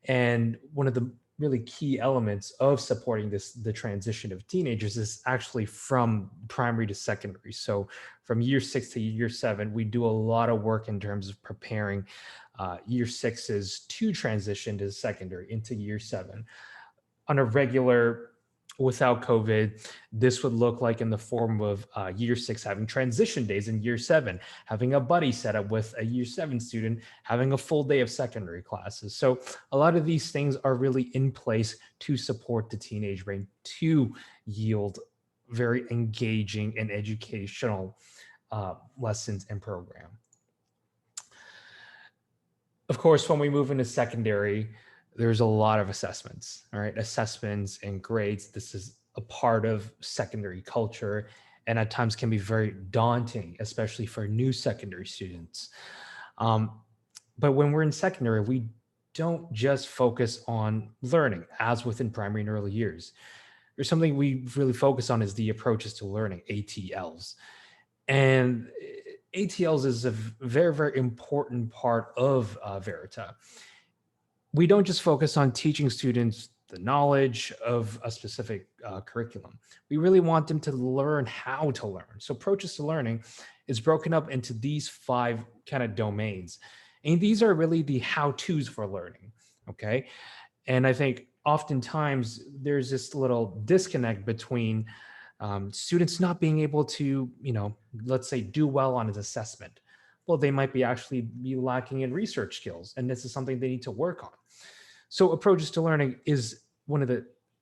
And one of the really key elements of supporting the transition of teenagers is actually from primary to secondary. So from year 6 to year 7, we do a lot of work in terms of preparing year 6s to transition to secondary into year 7 on a regular without COVID, this would look like in the form of year 6 having transition days, in year 7 having a buddy set up with a year 7 student, having a full day of secondary classes. So a lot of these things are really in place to support the teenage brain to yield very engaging and educational lessons and program. Of course, when we move into secondary, there's a lot of assessments, all right? Assessments and grades. This is a part of secondary culture and at times can be very daunting, especially for new secondary students. But when we're in secondary, we don't just focus on learning as within primary and early years. There's something we really focus on is the approaches to learning, ATLs. And ATLs is a very, very important part of Verita. We don't just focus on teaching students the knowledge of a specific curriculum. We really want them to learn how to learn. So approaches to learning is broken up into these 5 kind of domains. And these are really the how-tos for learning, okay? And I think oftentimes there's this little disconnect between students not being able to, let's say do well on an assessment. Well, they might be actually be lacking in research skills, and this is something they need to work on. So approaches to learning is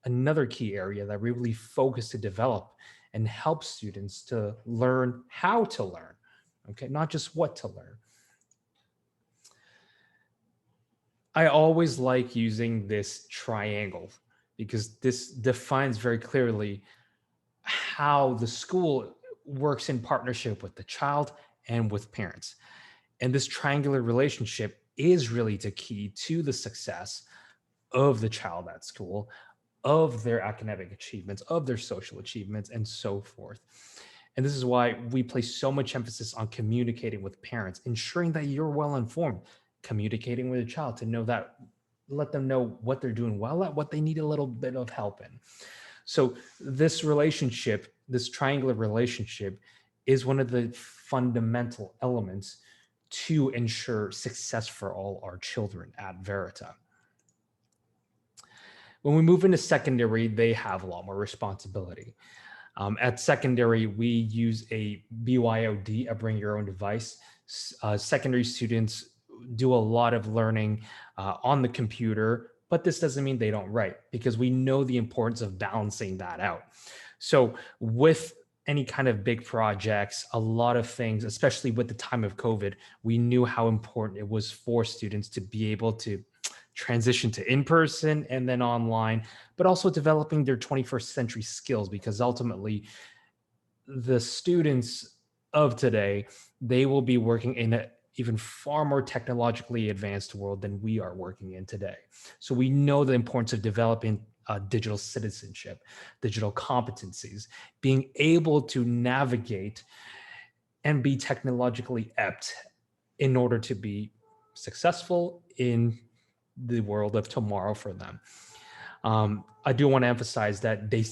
another key area that we really focus to develop and help students to learn how to learn, okay? Not just what to learn. I always like using this triangle because this defines very clearly how the school works in partnership with the child and with parents. And this triangular relationship is really the key to the success of the child at school, of their academic achievements, of their social achievements, and so forth. And this is why we place so much emphasis on communicating with parents, ensuring that you're well informed, communicating with a child to know that, let them know what they're doing well at, what they need a little bit of help in. So this relationship, this triangular relationship, is one of the fundamental elements to ensure success for all our children at Verita. When we move into secondary, they have a lot more responsibility. At secondary, we use a BYOD, a bring your own device. Secondary students do a lot of learning on the computer, but this doesn't mean they don't write, because we know the importance of balancing that out. So with any kind of big projects, a lot of things, especially with the time of COVID, we knew how important it was for students to be able to transition to in-person and then online, but also developing their 21st century skills, because ultimately the students of today, they will be working in an even far more technologically advanced world than we are working in today. So we know the importance of developing digital citizenship, digital competencies, being able to navigate and be technologically apt in order to be successful in the world of tomorrow for them. I do want to emphasize that they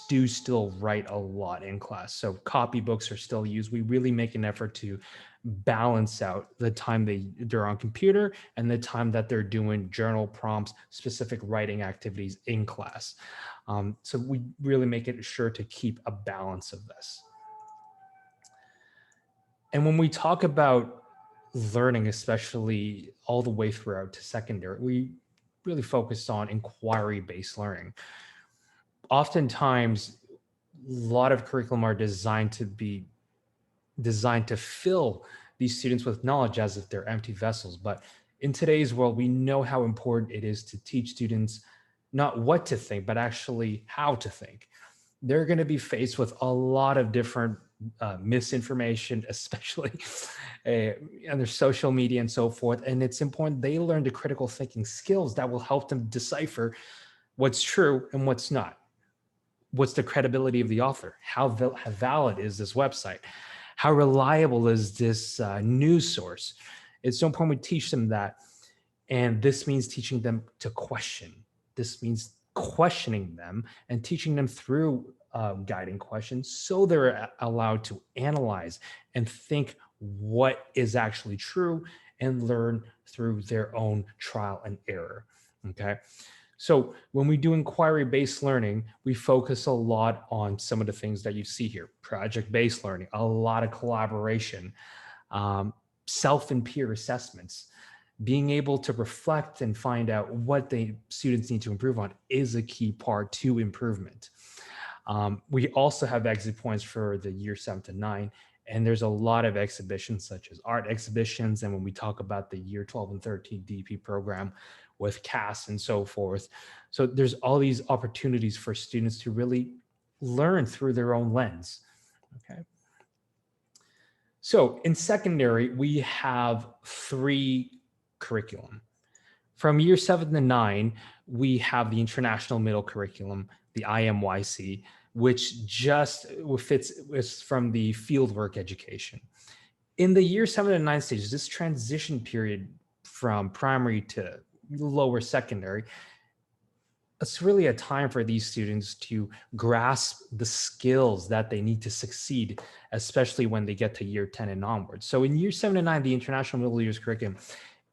do still write a lot in class. So copybooks are still used. We really make an effort to balance out the time they're on computer and the time that they're doing journal prompts, specific writing activities in class. So we really make it sure to keep a balance of this. And when we talk about learning, especially all the way throughout to secondary, we really focus on inquiry-based learning. Oftentimes, a lot of curriculum are designed to fill these students with knowledge as if they're empty vessels. But in today's world, we know how important it is to teach students not what to think, but actually how to think. They're going to be faced with a lot of different misinformation, especially on their social media and so forth. And it's important they learn the critical thinking skills that will help them decipher what's true and what's not. What's the credibility of the author? How valid is this website? How reliable is this news source? It's so important we teach them that. And this means teaching them to question. This means questioning them and teaching them through guiding questions so they're allowed to analyze and think what is actually true and learn through their own trial and error. Okay. So when we do inquiry-based learning, we focus a lot on some of the things that you see here: project-based learning, a lot of collaboration, self and peer assessments. Being able to reflect and find out what the students need to improve on is a key part to improvement. We also have exit points for the year 7 to 9, and there's a lot of exhibitions such as art exhibitions. And when we talk about the year 12 and 13 DP program with CAS and so forth. So there's all these opportunities for students to really learn through their own lens, okay? So in secondary, we have 3 curriculum. From year 7 to 9, we have the International Middle Curriculum, the IMYC, which just fits from the fieldwork education. In the year 7 to 9 stages, this transition period from primary to lower secondary, it's really a time for these students to grasp the skills that they need to succeed, especially when they get to year 10 and onwards. So in year 7 to 9, the International Middle Years Curriculum,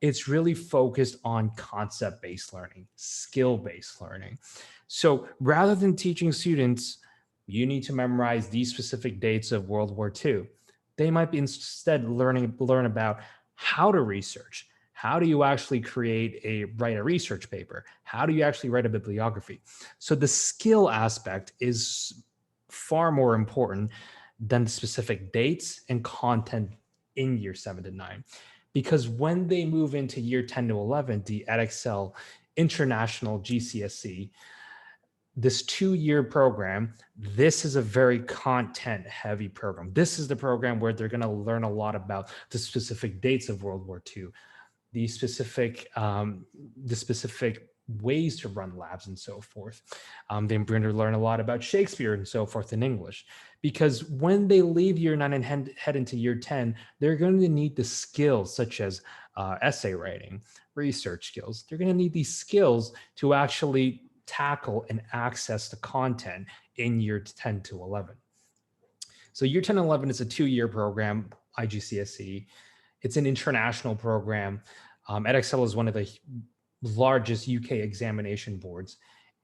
it's really focused on concept-based learning, skill-based learning. So rather than teaching students, you need to memorize these specific dates of World War II, they might be instead learn about how to research. How do you actually write a research paper? How do you actually write a bibliography? So the skill aspect is far more important than the specific dates and content in year 7 to 9. Because when they move into year 10 to 11, the Edexcel International GCSE, this 2-year program, this is a very content heavy program. This is the program where they're going to learn a lot about the specific dates of World War II, the specific ways to run labs and so forth. They're going to learn a lot about Shakespeare and so forth in English, because when they leave year 9 and head into year 10, they're going to need the skills such as essay writing, research skills. They're going to need these skills to actually tackle and access the content in year 10 to 11. So year 10 and 11 is a 2-year program, IGCSE. It's an international program. Edexcel is one of the largest UK examination boards.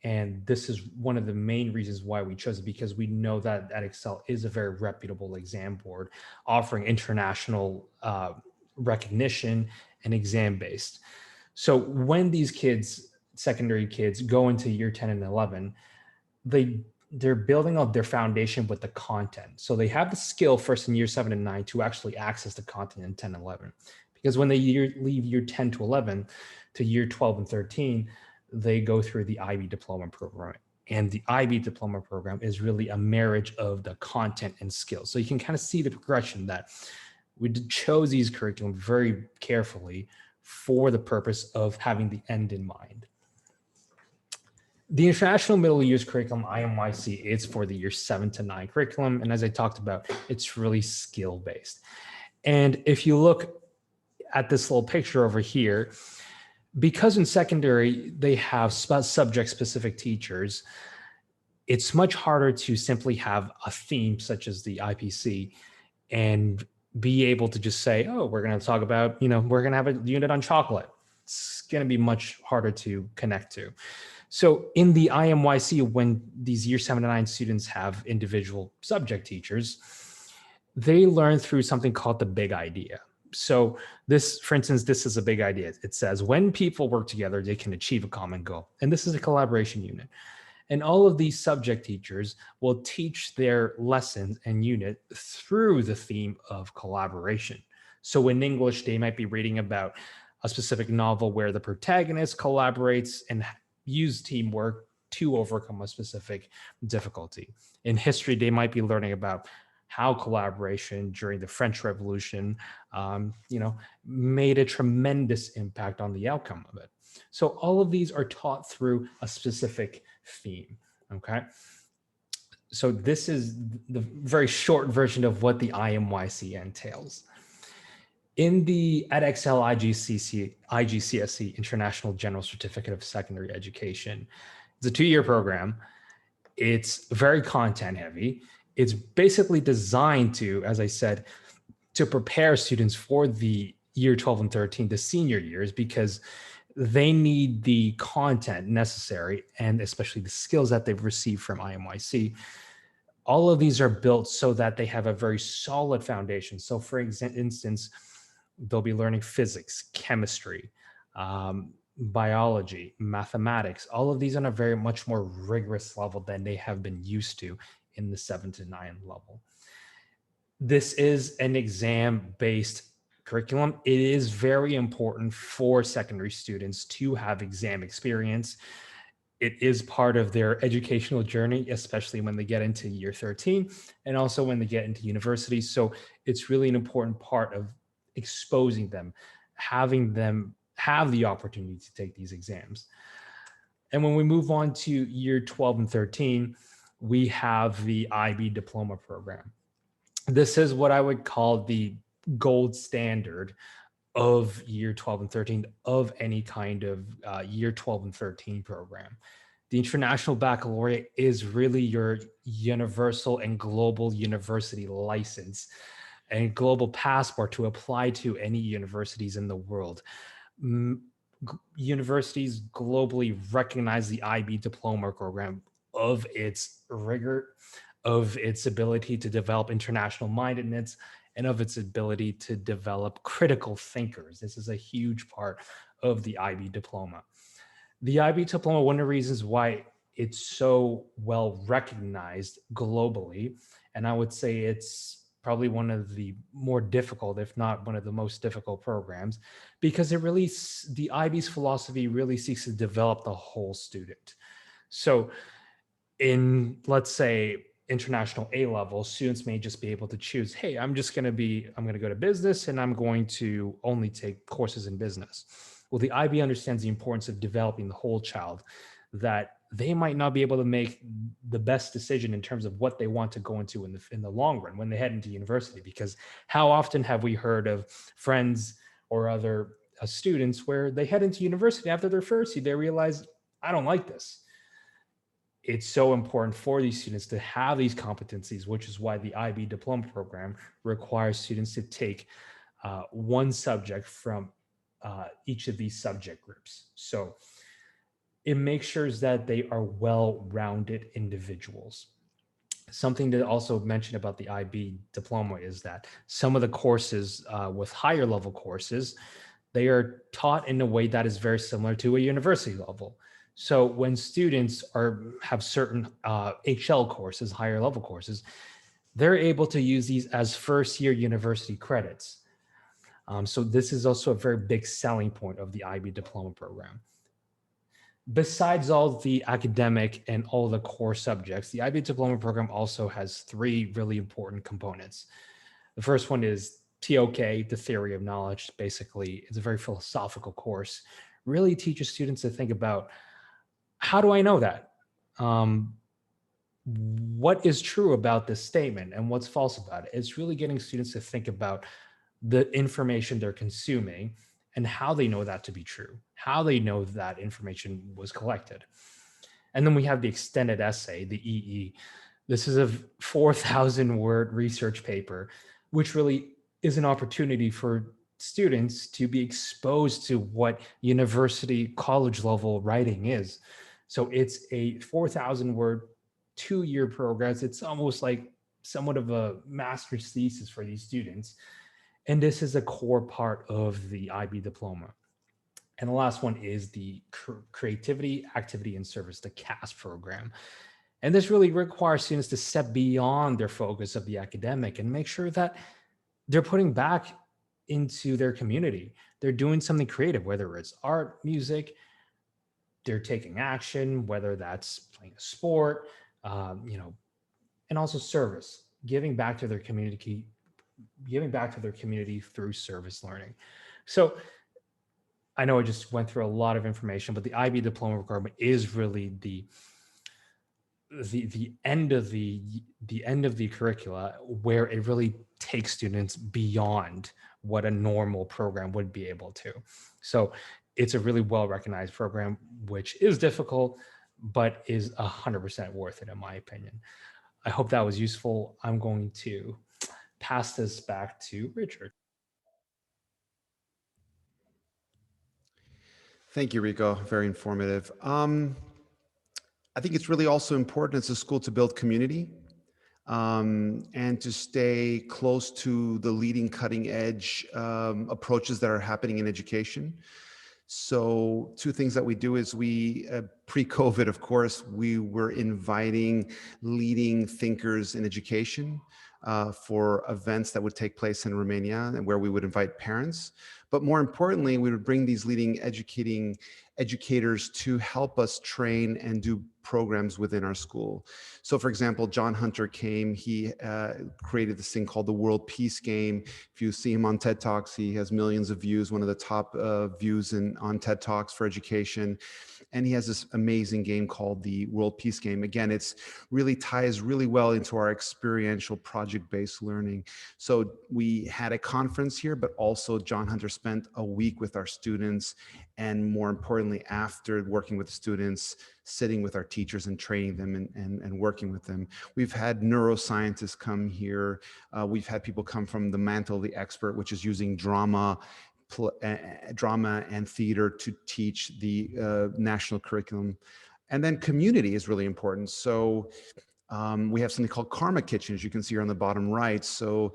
And this is one of the main reasons why we chose it, because we know that Edexcel is a very reputable exam board offering international recognition and exam-based. So when these kids, secondary kids, go into year 10 and 11, they're building up their foundation with the content. So they have the skill first in year 7 and 9 to actually access the content in 10 and 11. Because when they leave year 10 to 11 to year 12 and 13, they go through the IB Diploma program. And the IB Diploma program is really a marriage of the content and skills. So you can kind of see the progression that we chose these curriculum very carefully for the purpose of having the end in mind. The International Middle Years Curriculum, IMYC, is for the year 7 to 9 curriculum. And as I talked about, it's really skill-based. And if you look at this little picture over here, because in secondary, they have subject-specific teachers, it's much harder to simply have a theme such as the IPC and be able to just say, oh, we're going to talk about, we're going to have a unit on chocolate. It's going to be much harder to connect to. So in the IMYC, when these year 7 to 9 students have individual subject teachers, they learn through something called the big idea. So this, for instance, this is a big idea. It says, when people work together, they can achieve a common goal. And this is a collaboration unit. And all of these subject teachers will teach their lessons and unit through the theme of collaboration. So in English, they might be reading about a specific novel where the protagonist collaborates and use teamwork to overcome a specific difficulty. In history, they might be learning about how collaboration during the French Revolution, made a tremendous impact on the outcome of it. So all of these are taught through a specific theme, okay? So this is the very short version of what the IMYC entails. In the Edexcel IGCSE, International General Certificate of Secondary Education, it's a 2-year program. It's very content heavy. It's basically designed to, as I said, to prepare students for the year 12 and 13, the senior years, because they need the content necessary, and especially the skills that they've received from IMYC. All of these are built so that they have a very solid foundation. So for instance, they'll be learning physics, chemistry, biology, mathematics, all of these on a very much more rigorous level than they have been used to in the 7 to 9 level. This is an exam-based curriculum. It is very important for secondary students to have exam experience. It is part of their educational journey, especially when they get into year 13 and also when they get into university. So it's really an important part of exposing them, having them have the opportunity to take these exams. And when we move on to year 12 and 13, we have the IB Diploma program. This is what I would call the gold standard of year 12 and 13 of any kind of year 12 and 13 program. The International Baccalaureate is really your universal and global university license and global passport to apply to any universities in the world. Universities globally recognize the IB Diploma program of its rigor, of its ability to develop international mindedness, and of its ability to develop critical thinkers. This is a huge part of the IB Diploma. The IB Diploma, one of the reasons why it's so well recognized globally, and I would say it's probably one of the more difficult, if not one of the most difficult programs, because it really, the IB's philosophy really seeks to develop the whole student. So in, let's say, international A level, students may just be able to choose, hey, I'm going to go to business and I'm going to only take courses in business. Well, the IB understands the importance of developing the whole child, that they might not be able to make the best decision in terms of what they want to go into in the long run when they head into university, because how often have we heard of friends or other students where they head into university after their first year, they realize, I don't like this. It's so important for these students to have these competencies, which is why the IB Diploma program requires students to take one subject from each of these subject groups. So it makes sure that they are well-rounded individuals. Something to also mention about the IB Diploma is that some of the courses with higher level courses, they are taught in a way that is very similar to a university level. So when students have certain HL courses, higher level courses, they're able to use these as first year university credits. So this is also a very big selling point of the IB Diploma program. Besides all the academic and all the core subjects, the IB Diploma program also has 3 really important components. The first one is TOK, the theory of knowledge. Basically, it's a very philosophical course. Really teaches students to think about, how do I know that? What is true about this statement and what's false about it? It's really getting students to think about the information they're consuming and how they know that to be true, how they know that information was collected. And then we have the extended essay, the EE. This is a 4,000 word research paper, which really is an opportunity for students to be exposed to what university college level writing is. So it's a 4,000 word 2-year program. It's almost like somewhat of a master's thesis for these students. And this is a core part of the IB Diploma. And the last one is the Creativity, Activity, and Service, the CAS program. And this really requires students to step beyond their focus of the academic and make sure that they're putting back into their community. They're doing something creative, whether it's art, music, they're taking action, whether that's playing a sport, and also service, giving back to their community through service learning. So I know I just went through a lot of information, but the IB Diploma requirement is really the end of the curricula, where it really takes students beyond what a normal program would be able to. So it's a really well-recognized program, which is difficult, but is 100% worth it, in my opinion. I hope that was useful. I'm going to pass this back to Richard. Thank you, Rico. Very informative. I think it's really also important as a school to build community, and to stay close to the leading cutting edge approaches that are happening in education. So two things that we do is we, pre-COVID, of course, we were inviting leading thinkers in education for events that would take place in Romania, and where we would invite parents. But more importantly, we would bring these leading educators to help us train and do programs within our school. So for example, John Hunter came, he created this thing called the World Peace Game. If you see him on TED Talks, he has millions of views, one of the top views on TED Talks for education. And he has this amazing game called the World Peace Game. Again, it's really ties really well into our experiential project-based learning. So we had a conference here, but also John Hunter spent a week with our students, and more importantly, after working with the students, sitting with our teachers and training them and working with them. We've had neuroscientists come here. We've had people come from the Mantle of the Expert, which is using drama and theater to teach the national curriculum. And then community is really important. So we have something called Karma Kitchen, as you can see here on the bottom right. So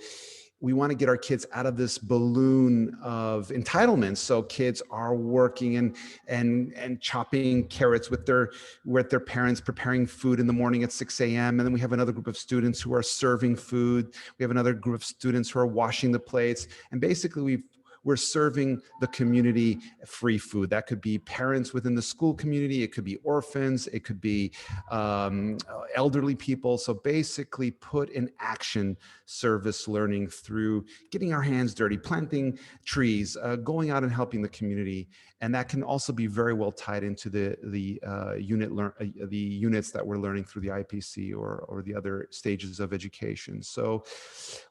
we want to get our kids out of this balloon of entitlements. So kids are working and chopping carrots with their parents, preparing food in the morning at 6 a.m. And then we have another group of students who are serving food. We have another group of students who are washing the plates. And basically we're serving the community free food. That could be parents within the school community. It could be orphans. It could be elderly people. So basically put in action service learning through getting our hands dirty, planting trees, going out and helping the community. And that can also be very well tied into the units that we're learning through the IPC or the other stages of education. So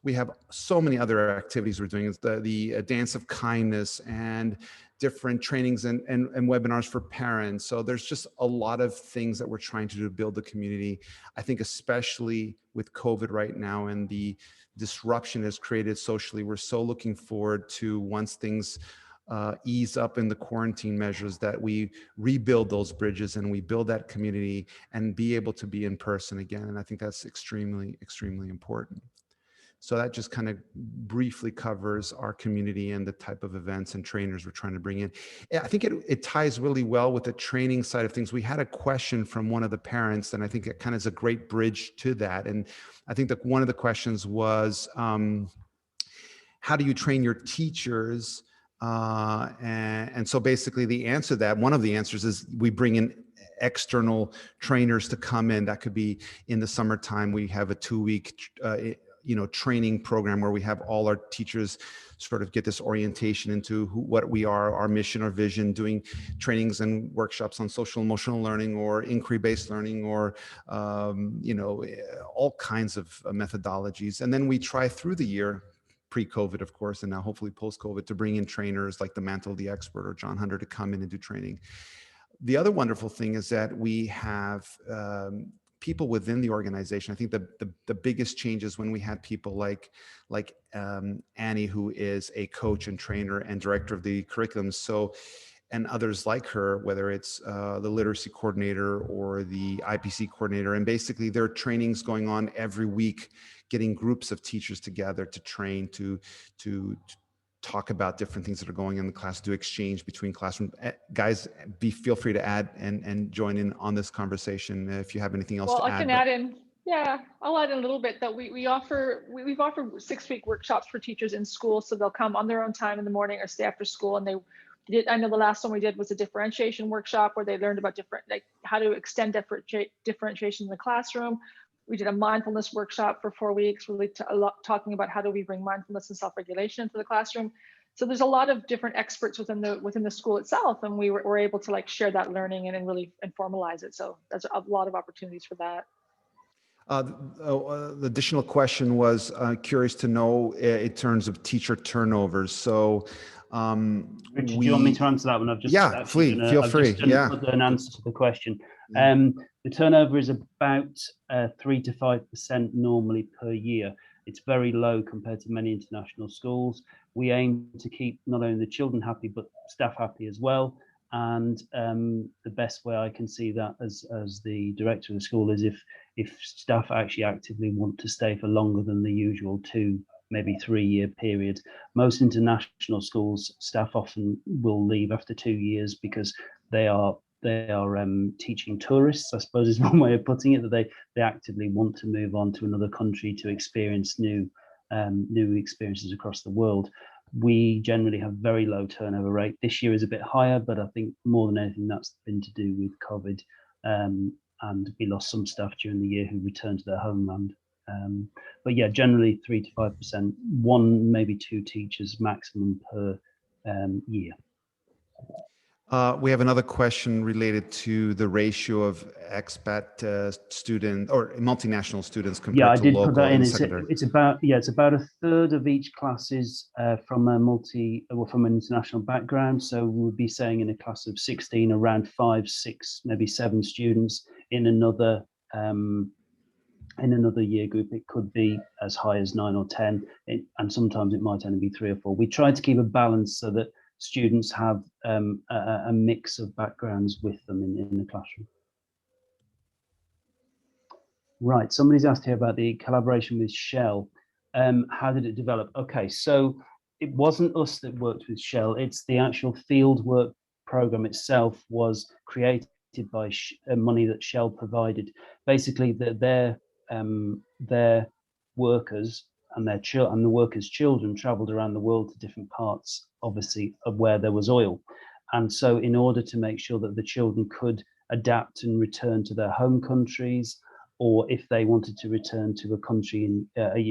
we have so many other activities we're doing. It's the dance of kindness and different trainings and webinars for parents. So there's just a lot of things that we're trying to do to build the community. I think especially with COVID right now and the disruption it's created socially, we're so looking forward to once things ease up in the quarantine measures, that we rebuild those bridges and we build that community and be able to be in person again. And I think that's extremely, extremely important. So that just kind of briefly covers our community and the type of events and trainers we're trying to bring in. I think it ties really well with the training side of things. We had a question from one of the parents, and I think it kind of is a great bridge to that. And I think that one of the questions was, how do you train your teachers? And so basically the answer to that, one of the answers is we bring in external trainers to come in. That could be in the summertime. We have a 2-week training program where we have all our teachers sort of get this orientation into what we are, our mission, our vision, doing trainings and workshops on social emotional learning or inquiry-based learning or, all kinds of methodologies. And then we try through the year, pre-COVID, of course, and now hopefully post-COVID, to bring in trainers like the Mantle of the Expert or John Hunter to come in and do training. The other wonderful thing is that we have people within the organization. I think the biggest change is when we had people like Annie, who is a coach and trainer and director of the curriculum. So, and others like her, whether it's the literacy coordinator or the IPC coordinator, and basically there are trainings going on every week, getting groups of teachers together to train, to talk about different things that are going on in the class, do exchange between classrooms. Guys, feel free to add and join in on this conversation if you have anything else to add. Well, I can add in. Yeah, I'll add in a little bit that we've offered 6-week workshops for teachers in school, so they'll come on their own time in the morning or stay after school. And I know the last one we did was a differentiation workshop where they learned about how to extend differentiation in the classroom. We did a mindfulness workshop for 4 weeks, really talking about how do we bring mindfulness and self-regulation into the classroom. So there's a lot of different experts within the school itself, and we were able to share that learning and really formalize it. So there's a lot of opportunities for that. The additional question was curious to know in terms of teacher turnovers. So, Richard, do you want me to answer that one? I've just feel free. An answer to the question. The turnover is about 3 to 5% normally per year. It's very low compared to many international schools. We aim to keep not only the children happy, but staff happy as well. And the best way I can see that as the director of the school is if staff actually actively want to stay for longer than the usual 2, maybe 3-year period. Most international schools, staff often will leave after 2 years because they are teaching tourists, I suppose is one way of putting it, that they actively want to move on to another country to experience new experiences across the world. We generally have very low turnover rate. This year is a bit higher, but I think more than anything that's been to do with COVID, and we lost some staff during the year who returned to their homeland. But yeah, generally 3 to 5%, 1 maybe 2 teachers maximum per year. We have another question related to the ratio of expat student or multinational students compared to local put that in. secondary. It's about a third of each class is from an international background. So we would be saying in a class of 16, around 5, 6, maybe 7 students. In another year group, it could be as high as 9 or 10, and sometimes it might only be 3 or 4. We try to keep a balance so that students have a mix of backgrounds with them in the classroom. Right, somebody's asked here about the collaboration with Shell. How did it develop? Okay, so it wasn't us that worked with Shell, it's the actual Fieldwork program itself was created by money that Shell provided. Basically, their workers and the workers' children traveled around the world to different parts, obviously, of where there was oil. And so in order to make sure that the children could adapt and return to their home countries, or if they wanted to return to a country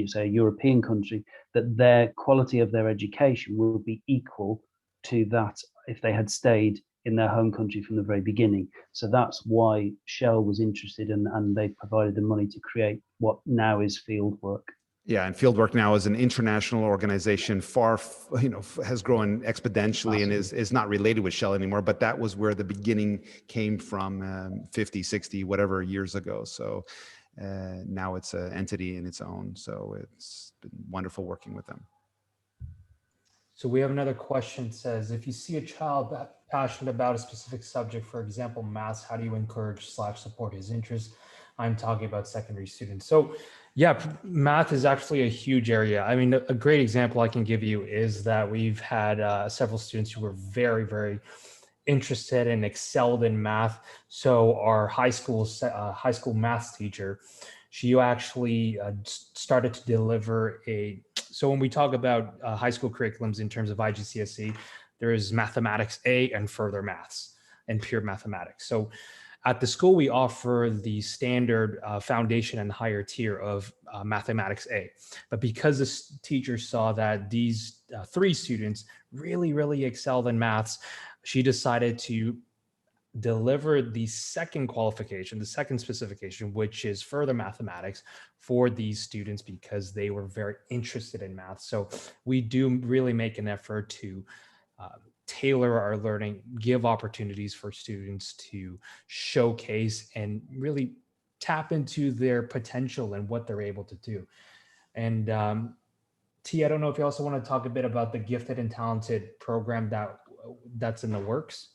say a European country, that their quality of their education will be equal to that if they had stayed in their home country from the very beginning. So that's why Shell was interested and they provided the money to create what now is Fieldwork. Yeah, and Fieldwork now is an international organization, has grown exponentially. Massively. And is not related with Shell anymore, but that was where the beginning came from 50, 60, whatever years ago. So now it's an entity in its own. So it's been wonderful working with them. So we have another question. It says, if you see a child passionate about a specific subject, for example, maths, how do you encourage/support his interest? I'm talking about secondary students. So yeah, math is actually a huge area. I mean, a great example I can give you is that we've had several students who were very, very interested and excelled in math. So our high school math teacher, she actually started to deliver so when we talk about high school curriculums in terms of IGCSE, there is mathematics A and further maths and pure mathematics. So at the school, we offer the standard foundation and higher tier of mathematics A. But because the teacher saw that these 3 students really, really excelled in maths, she decided to deliver the second qualification, the second specification, which is further mathematics for these students because they were very interested in math. So we do really make an effort to tailor our learning, give opportunities for students to showcase and really tap into their potential and what they're able to do. And T, I don't know if you also want to talk a bit about the Gifted and Talented program that's in the works.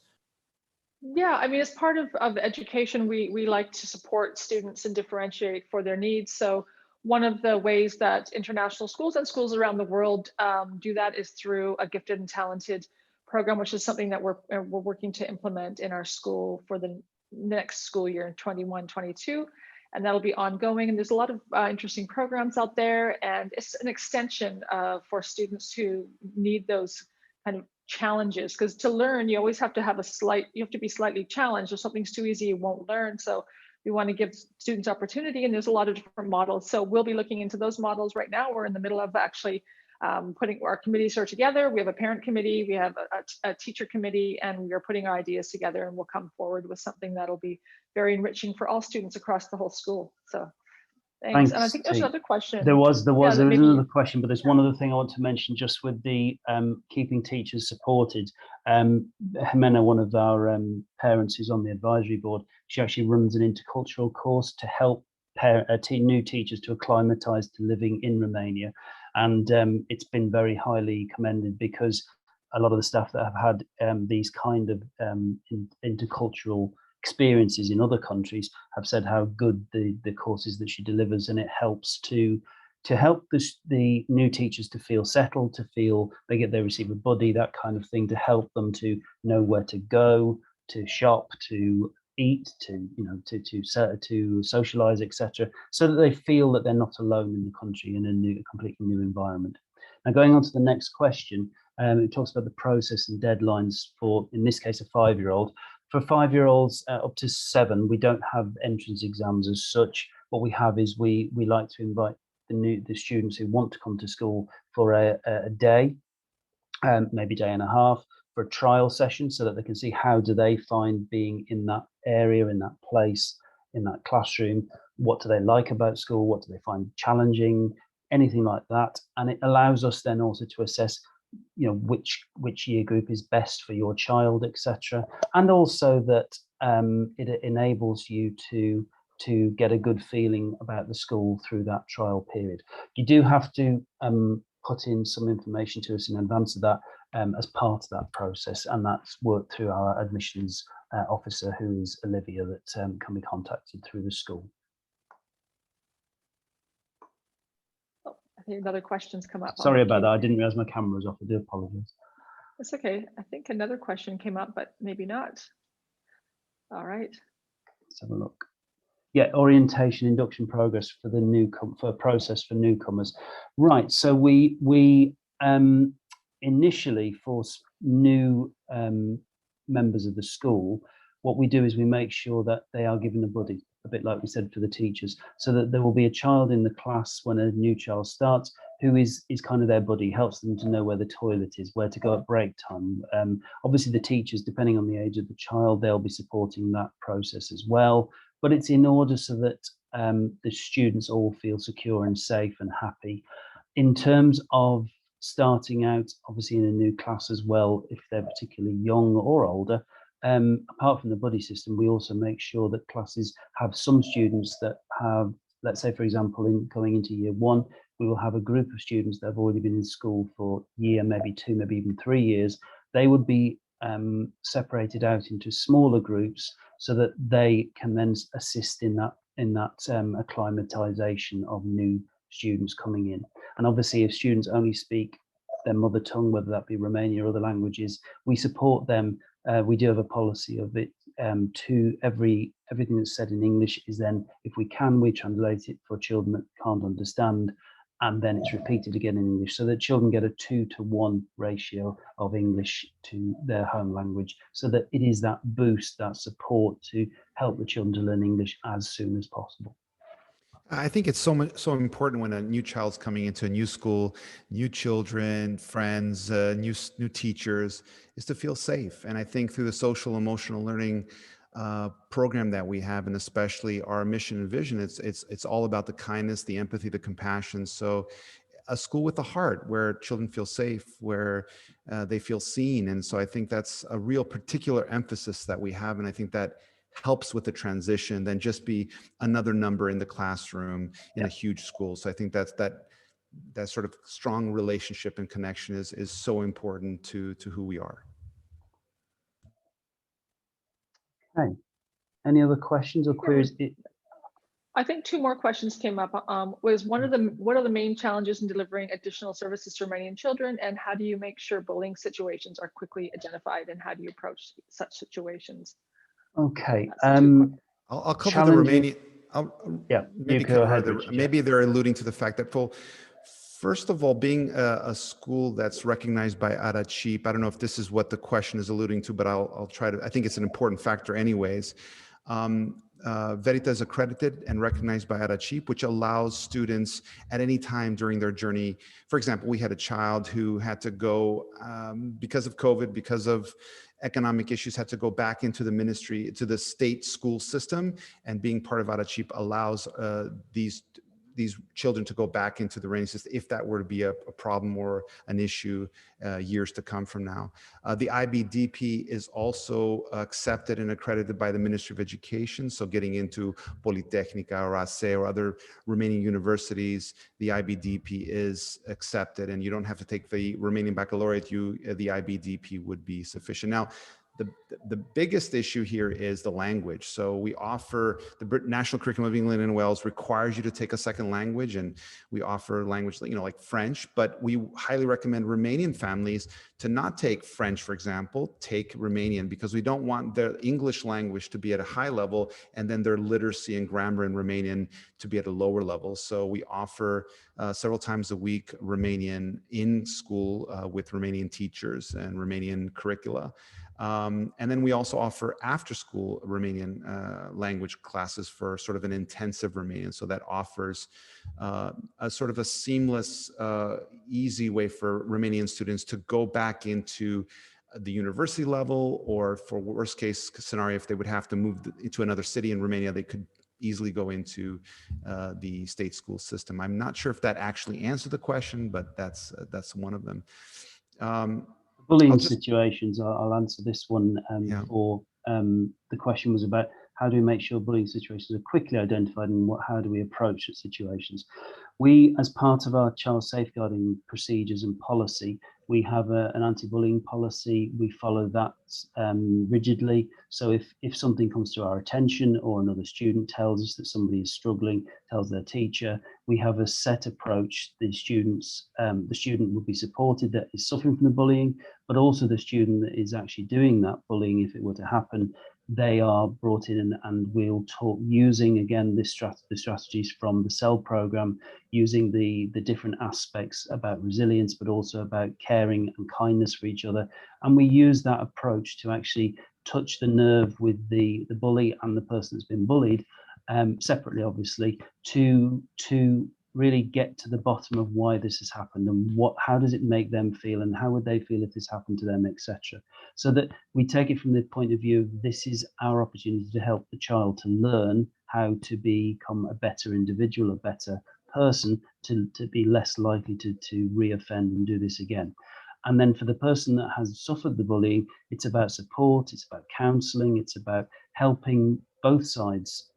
Yeah, I mean, as part of education, we like to support students and differentiate for their needs. So one of the ways that international schools and schools around the world do that is through a Gifted and Talented program, which is something that we're working to implement in our school for the next school year in 21-22. And that'll be ongoing. And there's a lot of interesting programs out there. And it's an extension for students who need those kind of challenges, because to learn, you always have to have you have to be slightly challenged. If something's too easy, you won't learn. So we want to give students opportunity, and there's a lot of different models. So we'll be looking into those models right now. We're in the middle of actually putting our committees are together. We have a parent committee, we have a teacher committee, and we are putting our ideas together, and we'll come forward with something that'll be very enriching for all students across the whole school. So thanks. And I think there's another question. There was another question, but there's one other thing I want to mention just with the keeping teachers supported. Jimena, one of our parents who's on the advisory board, she actually runs an intercultural course to help new teachers to acclimatise to living in Romania. And it's been very highly commended because a lot of the staff that have had these kind of intercultural experiences in other countries have said how good the courses that she delivers, and it helps to help the new teachers to feel settled, to feel they receive a buddy, that kind of thing, to help them to know where to go, to shop, to eat, to socialize, etc., so that they feel that they're not alone in the country in a completely new environment. Now, going on to the next question, it talks about the process and deadlines for, in this case, a 5-year-old. For 5-year-olds up to 7, we don't have entrance exams as such. What we have is we like to invite the students who want to come to school for a day, maybe day and a half, for a trial session, so that they can see how do they find being in that area, in that place, in that classroom. What do they like about school? What do they find challenging? Anything like that. And it allows us then also to assess, which year group is best for your child, etc. And also that it enables you to get a good feeling about the school through that trial period. You do have to put in some information to us in advance of that as part of that process, and that's worked through our admissions officer, who is Olivia, that can be contacted through the school. I think another question's come up. Sorry about that. I didn't realize my camera was off. I do apologize. It's okay. I think another question came up, but maybe not. All right. Let's have a look. Yeah, orientation, induction progress for the process for newcomers. Right. So we initially, for new members of the school, what we do is we make sure that they are given a buddy, a bit like we said for the teachers, so that there will be a child in the class when a new child starts who is kind of their buddy, helps them to know where the toilet is, where to go at break time. Obviously the teachers, depending on the age of the child, they'll be supporting that process as well, but it's in order so that the students all feel secure and safe and happy. In terms of starting out, obviously in a new class as well, if they're particularly young or older, apart from the buddy system, we also make sure that classes have some students that have, let's say, for example, going into year 1, we will have a group of students that have already been in school for a year, maybe 2, maybe even 3 years. They would be separated out into smaller groups so that they can then assist in that acclimatization of new students coming in. And obviously, if students only speak their mother tongue, whether that be Romanian or other languages, we support them. We do have a policy of it to everything that's said in English is then, if we can, we translate it for children that can't understand, and then it's repeated again in English, so that children get a 2-to-1 ratio of English to their home language, so that it is that boost, that support to help the children to learn English as soon as possible. I think it's so important when a new child's coming into a new school, new children, friends, new teachers, is to feel safe. And I think through the social emotional learning program that we have, and especially our mission and vision, it's all about the kindness, the empathy, the compassion. So a school with a heart where children feel safe, where they feel seen. And so I think that's a real particular emphasis that we have. And I think that helps with the transition than just be another number in the classroom in a huge school. So I think that sort of strong relationship and connection is so important to who we are. Okay. Any other questions or queries? I think 2 more questions came up. What are the main challenges in delivering additional services to Romanian children, and how do you make sure bullying situations are quickly identified, and how do you approach such situations? Okay. I'll cover the Romanian. Maybe go ahead, maybe they're alluding to the fact that, first of all, being a school that's recognized by Accredited, I don't know if this is what the question is alluding to, but I'll try to. I think it's an important factor, anyways. Verita is accredited and recognized by Accreditation, which allows students at any time during their journey. For example, we had a child who had to go because of COVID, because of economic issues, had to go back into the ministry, to the state school system, and being part of Accreditation allows these children to go back into the Iranian system if that were to be a problem or an issue years to come from now. The IBDP is also accepted and accredited by the Ministry of Education. So getting into Politehnica or ASE or other Romanian universities, the IBDP is accepted, and you don't have to take the Romanian baccalaureate. The IBDP would be sufficient. Now, the biggest issue here is the language. So we offer, the National Curriculum of England and Wales requires you to take a second language, and we offer language, like French, but we highly recommend Romanian families to not take French, for example, take Romanian, because we don't want their English language to be at a high level and then their literacy and grammar in Romanian to be at a lower level. So we offer several times a week Romanian in school with Romanian teachers and Romanian curricula. And then we also offer after-school Romanian language classes for sort of an intensive Romanian. So that offers a sort of a seamless, easy way for Romanian students to go back into the university level, or for worst case scenario, if they would have to move into another city in Romania, they could easily go into the state school system. I'm not sure if that actually answered the question, but that's one of them. Bullying situations, I'll answer this one. Or the question was about how do we make sure bullying situations are quickly identified, and how do we approach such situations? We, as part of our child safeguarding procedures and policy, we have an anti-bullying policy. We follow that rigidly. So if something comes to our attention, or another student tells us that somebody is struggling, tells their teacher, we have a set approach. The student will be supported that is suffering from the bullying, but also the student that is actually doing that bullying, if it were to happen, they are brought in, and we'll talk using, again, the strategies from the CEL program, using the different aspects about resilience, but also about caring and kindness for each other. And we use that approach to actually touch the nerve with the bully and the person that's been bullied, separately, obviously, to really get to the bottom of why this has happened, and how does it make them feel, and how would they feel if this happened to them, etc. So that we take it from the point of view of this is our opportunity to help the child to learn how to become a better individual, a better person, to be less likely to re-offend and do this again. And then for the person that has suffered the bullying, it's about support, it's about counselling, it's about helping both sides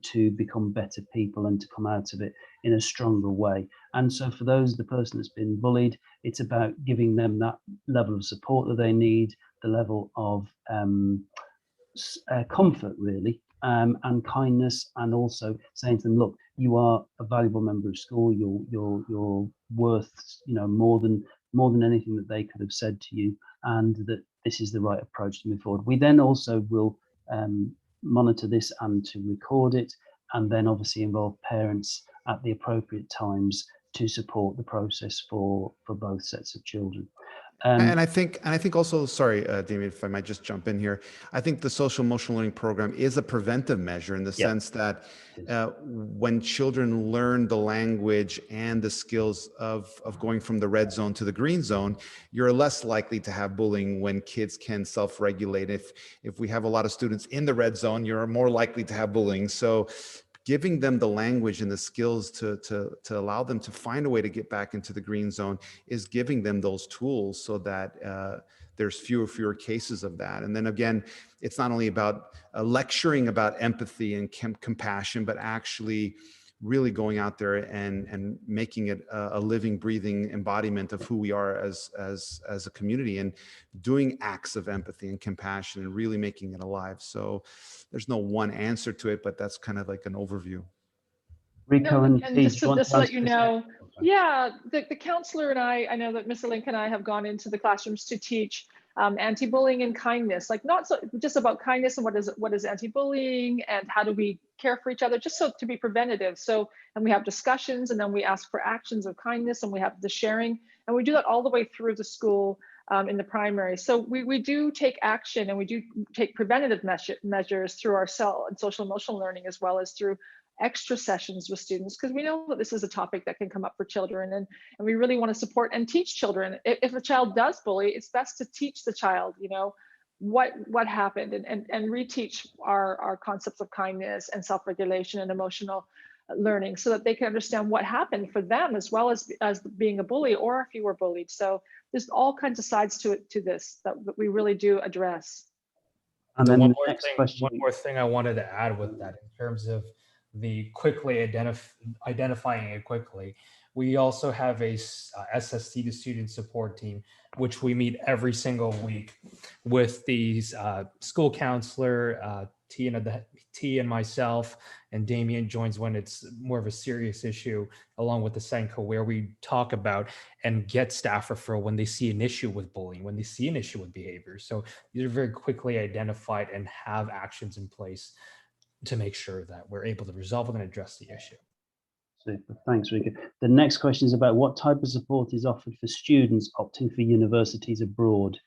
to become better people and to come out of it in a stronger way. And so for the person that's been bullied, it's about giving them that level of support that they need, the level of comfort, really, and kindness, and also saying to them, look, you are a valuable member of school, you're worth, more than anything that they could have said to you, and that this is the right approach to move forward. We then also will monitor this and to record it, and then obviously involve parents at the appropriate times to support the process for both sets of children. And I think also, sorry, Damien, if I might just jump in here, I think the social emotional learning program is a preventive measure in the sense that when children learn the language and the skills of going from the red zone to the green zone, you're less likely to have bullying when kids can self-regulate. If we have a lot of students in the red zone, you're more likely to have bullying. So giving them the language and the skills to allow them to find a way to get back into the green zone is giving them those tools so that there's fewer cases of that. And then again, it's not only about lecturing about empathy and compassion, but actually really going out there and making it a living, breathing embodiment of who we are as a community, and doing acts of empathy and compassion and really making it alive. So there's no one answer to it, but that's kind of like an overview. Rico, and just to let you know, the counselor and I know that Mr. Link and I have gone into the classrooms to teach anti-bullying and kindness, like not so just about kindness and what is anti-bullying and how do we care for each other, just so to be preventative. So, and we have discussions, and then we ask for actions of kindness, and we have the sharing, and we do that all the way through the school in the primary. So we do take action, and we do take preventative measures through our CEL and social emotional learning, as well as through extra sessions with students, because we know that this is a topic that can come up for children, and we really want to support and teach children. If a child does bully, it's best to teach the child, what happened, and reteach our concepts of kindness and self-regulation and emotional learning, so that they can understand what happened for them as well as being a bully, or if you were bullied. So there's all kinds of sides to this that we really do address. And then the next question. One more thing I wanted to add with that, in terms of the quickly identifying it quickly. We also have a SST, the student support team, which we meet every single week with these school counselor, T and myself, and Damien joins when it's more of a serious issue, along with the Senko, where we talk about and get staff referral when they see an issue with bullying, when they see an issue with behavior. So these are very quickly identified and have actions in place to make sure that we're able to resolve and address the issue. Super, thanks, Rika. The next question is about what type of support is offered for students opting for universities abroad.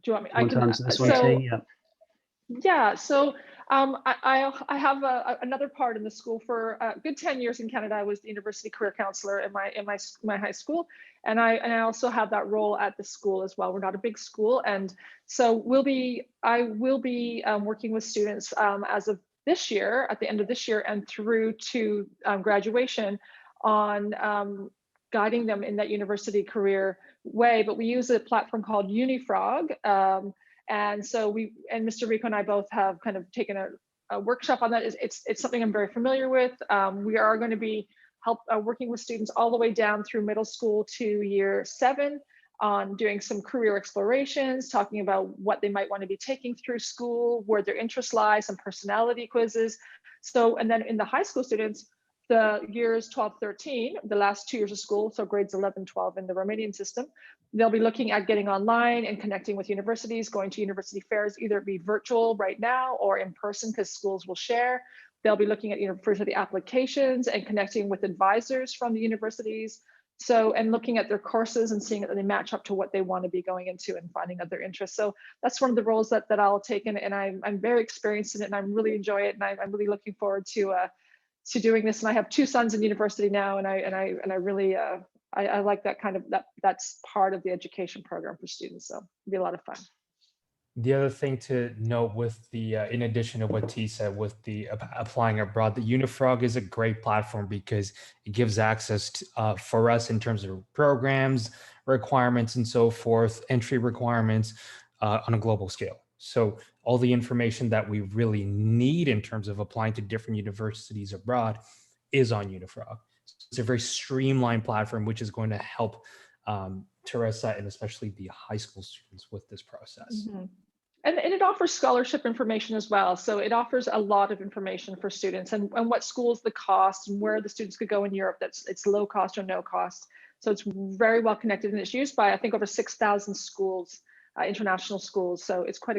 Do you want me? I can answer this one, T? Yeah. Yeah, so I have another part in the school. For a good 10 years in Canada, I was the university career counselor in my high school, and I also have that role at the school as well. We're not a big school, and so I will be working with students as of this year, at the end of this year, and through to graduation, on guiding them in that university career way. But we use a platform called Unifrog. And so Mr. Rico and I both have kind of taken a workshop on that. It's something I'm very familiar with. We are going to be working with students all the way down through middle school to year 7 on doing some career explorations, talking about what they might want to be taking through school, where their interests lie, some personality quizzes. So, and then in the high school students, the years 12, 13, the last 2 years of school, so grades 11, 12 in the Romanian system, they'll be looking at getting online and connecting with universities, going to university fairs, either be virtual right now or in person, because schools will share. They'll be looking at university applications and connecting with advisors from the universities. So, and looking at their courses and seeing that they match up to what they want to be going into and finding out their interests. So that's one of the roles that I'll take in, and I'm very experienced in it, and I really enjoy it, and I'm really looking forward to doing this. And I have 2 sons in university now, and I really I like that kind of that's part of the education program for students. So it'll be a lot of fun. The other thing to note with the, in addition to what T said with the applying abroad, the Unifrog is a great platform because it gives access to, for us in terms of programs, requirements, and so forth, entry requirements on a global scale. So all the information that we really need in terms of applying to different universities abroad is on Unifrog. It's a very streamlined platform, which is going to help Teresa and especially the high school students with this process. Mm-hmm. And it offers scholarship information as well. So it offers a lot of information for students, and what schools, the cost, and where the students could go in Europe. It's low cost or no cost. So it's very well connected, and it's used by, I think, over 6,000 schools, international schools. So it's quite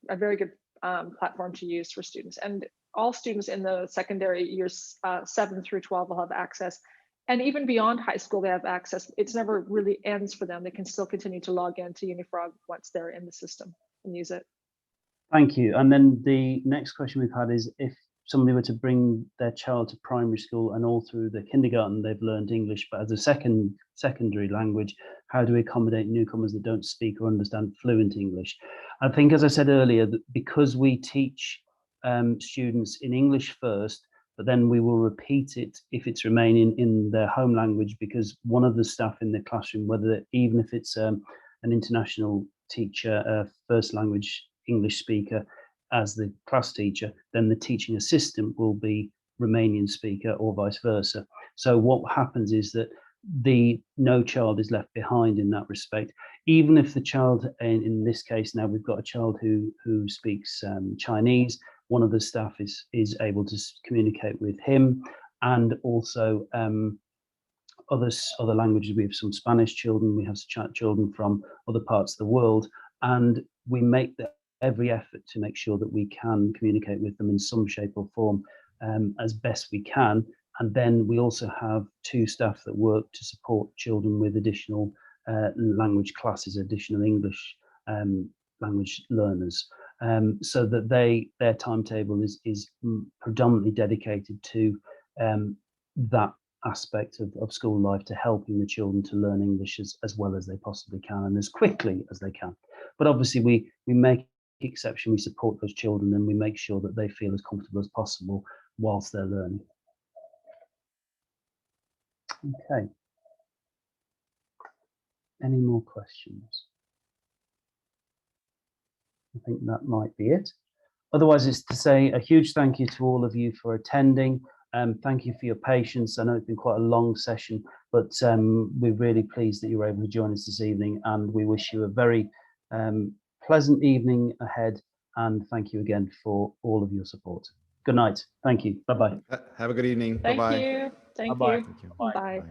a very good platform to use for students. And all students in the secondary years 7 through 12 will have access. And even beyond high school, they have access. It's never really ends for them. They can still continue to log into Unifrog once they're in the system and use it. Thank you. And then the next question we've had is, if somebody were to bring their child to primary school and all through the kindergarten they've learned English, but as a secondary language, how do we accommodate newcomers that don't speak or understand fluent English? I think, as I said earlier, that because we teach students in English first, but then we will repeat it if it's remaining in their home language, because one of the staff in the classroom, even if it's an international teacher, a first language English speaker as the class teacher, then the teaching assistant will be Romanian speaker or vice versa. So what happens is that no child is left behind in that respect. Even if the child, in this case now we've got a child who speaks Chinese, one of the staff is able to communicate with him, and also other languages. We have some Spanish children, we have children from other parts of the world, and we make every effort to make sure that we can communicate with them in some shape or form as best we can. And then we also have 2 staff that work to support children with additional language classes, additional English language learners, so that their timetable is predominantly dedicated to that aspect of school life, to helping the children to learn English as well as they possibly can and as quickly as they can. But obviously we make exception. We support those children and we make sure that they feel as comfortable as possible whilst they're learning. Okay. Any more questions? I think that might be it. Otherwise, it's to say a huge thank you to all of you for attending. Thank you for your patience. I know it's been quite a long session, but we're really pleased that you were able to join us this evening, and we wish you a very pleasant evening ahead, and thank you again for all of your support. Good night. Thank you. Bye-bye. Have a good evening. Thank Bye-bye. you. Thank Bye-bye. you. Thank you. Bye. Bye.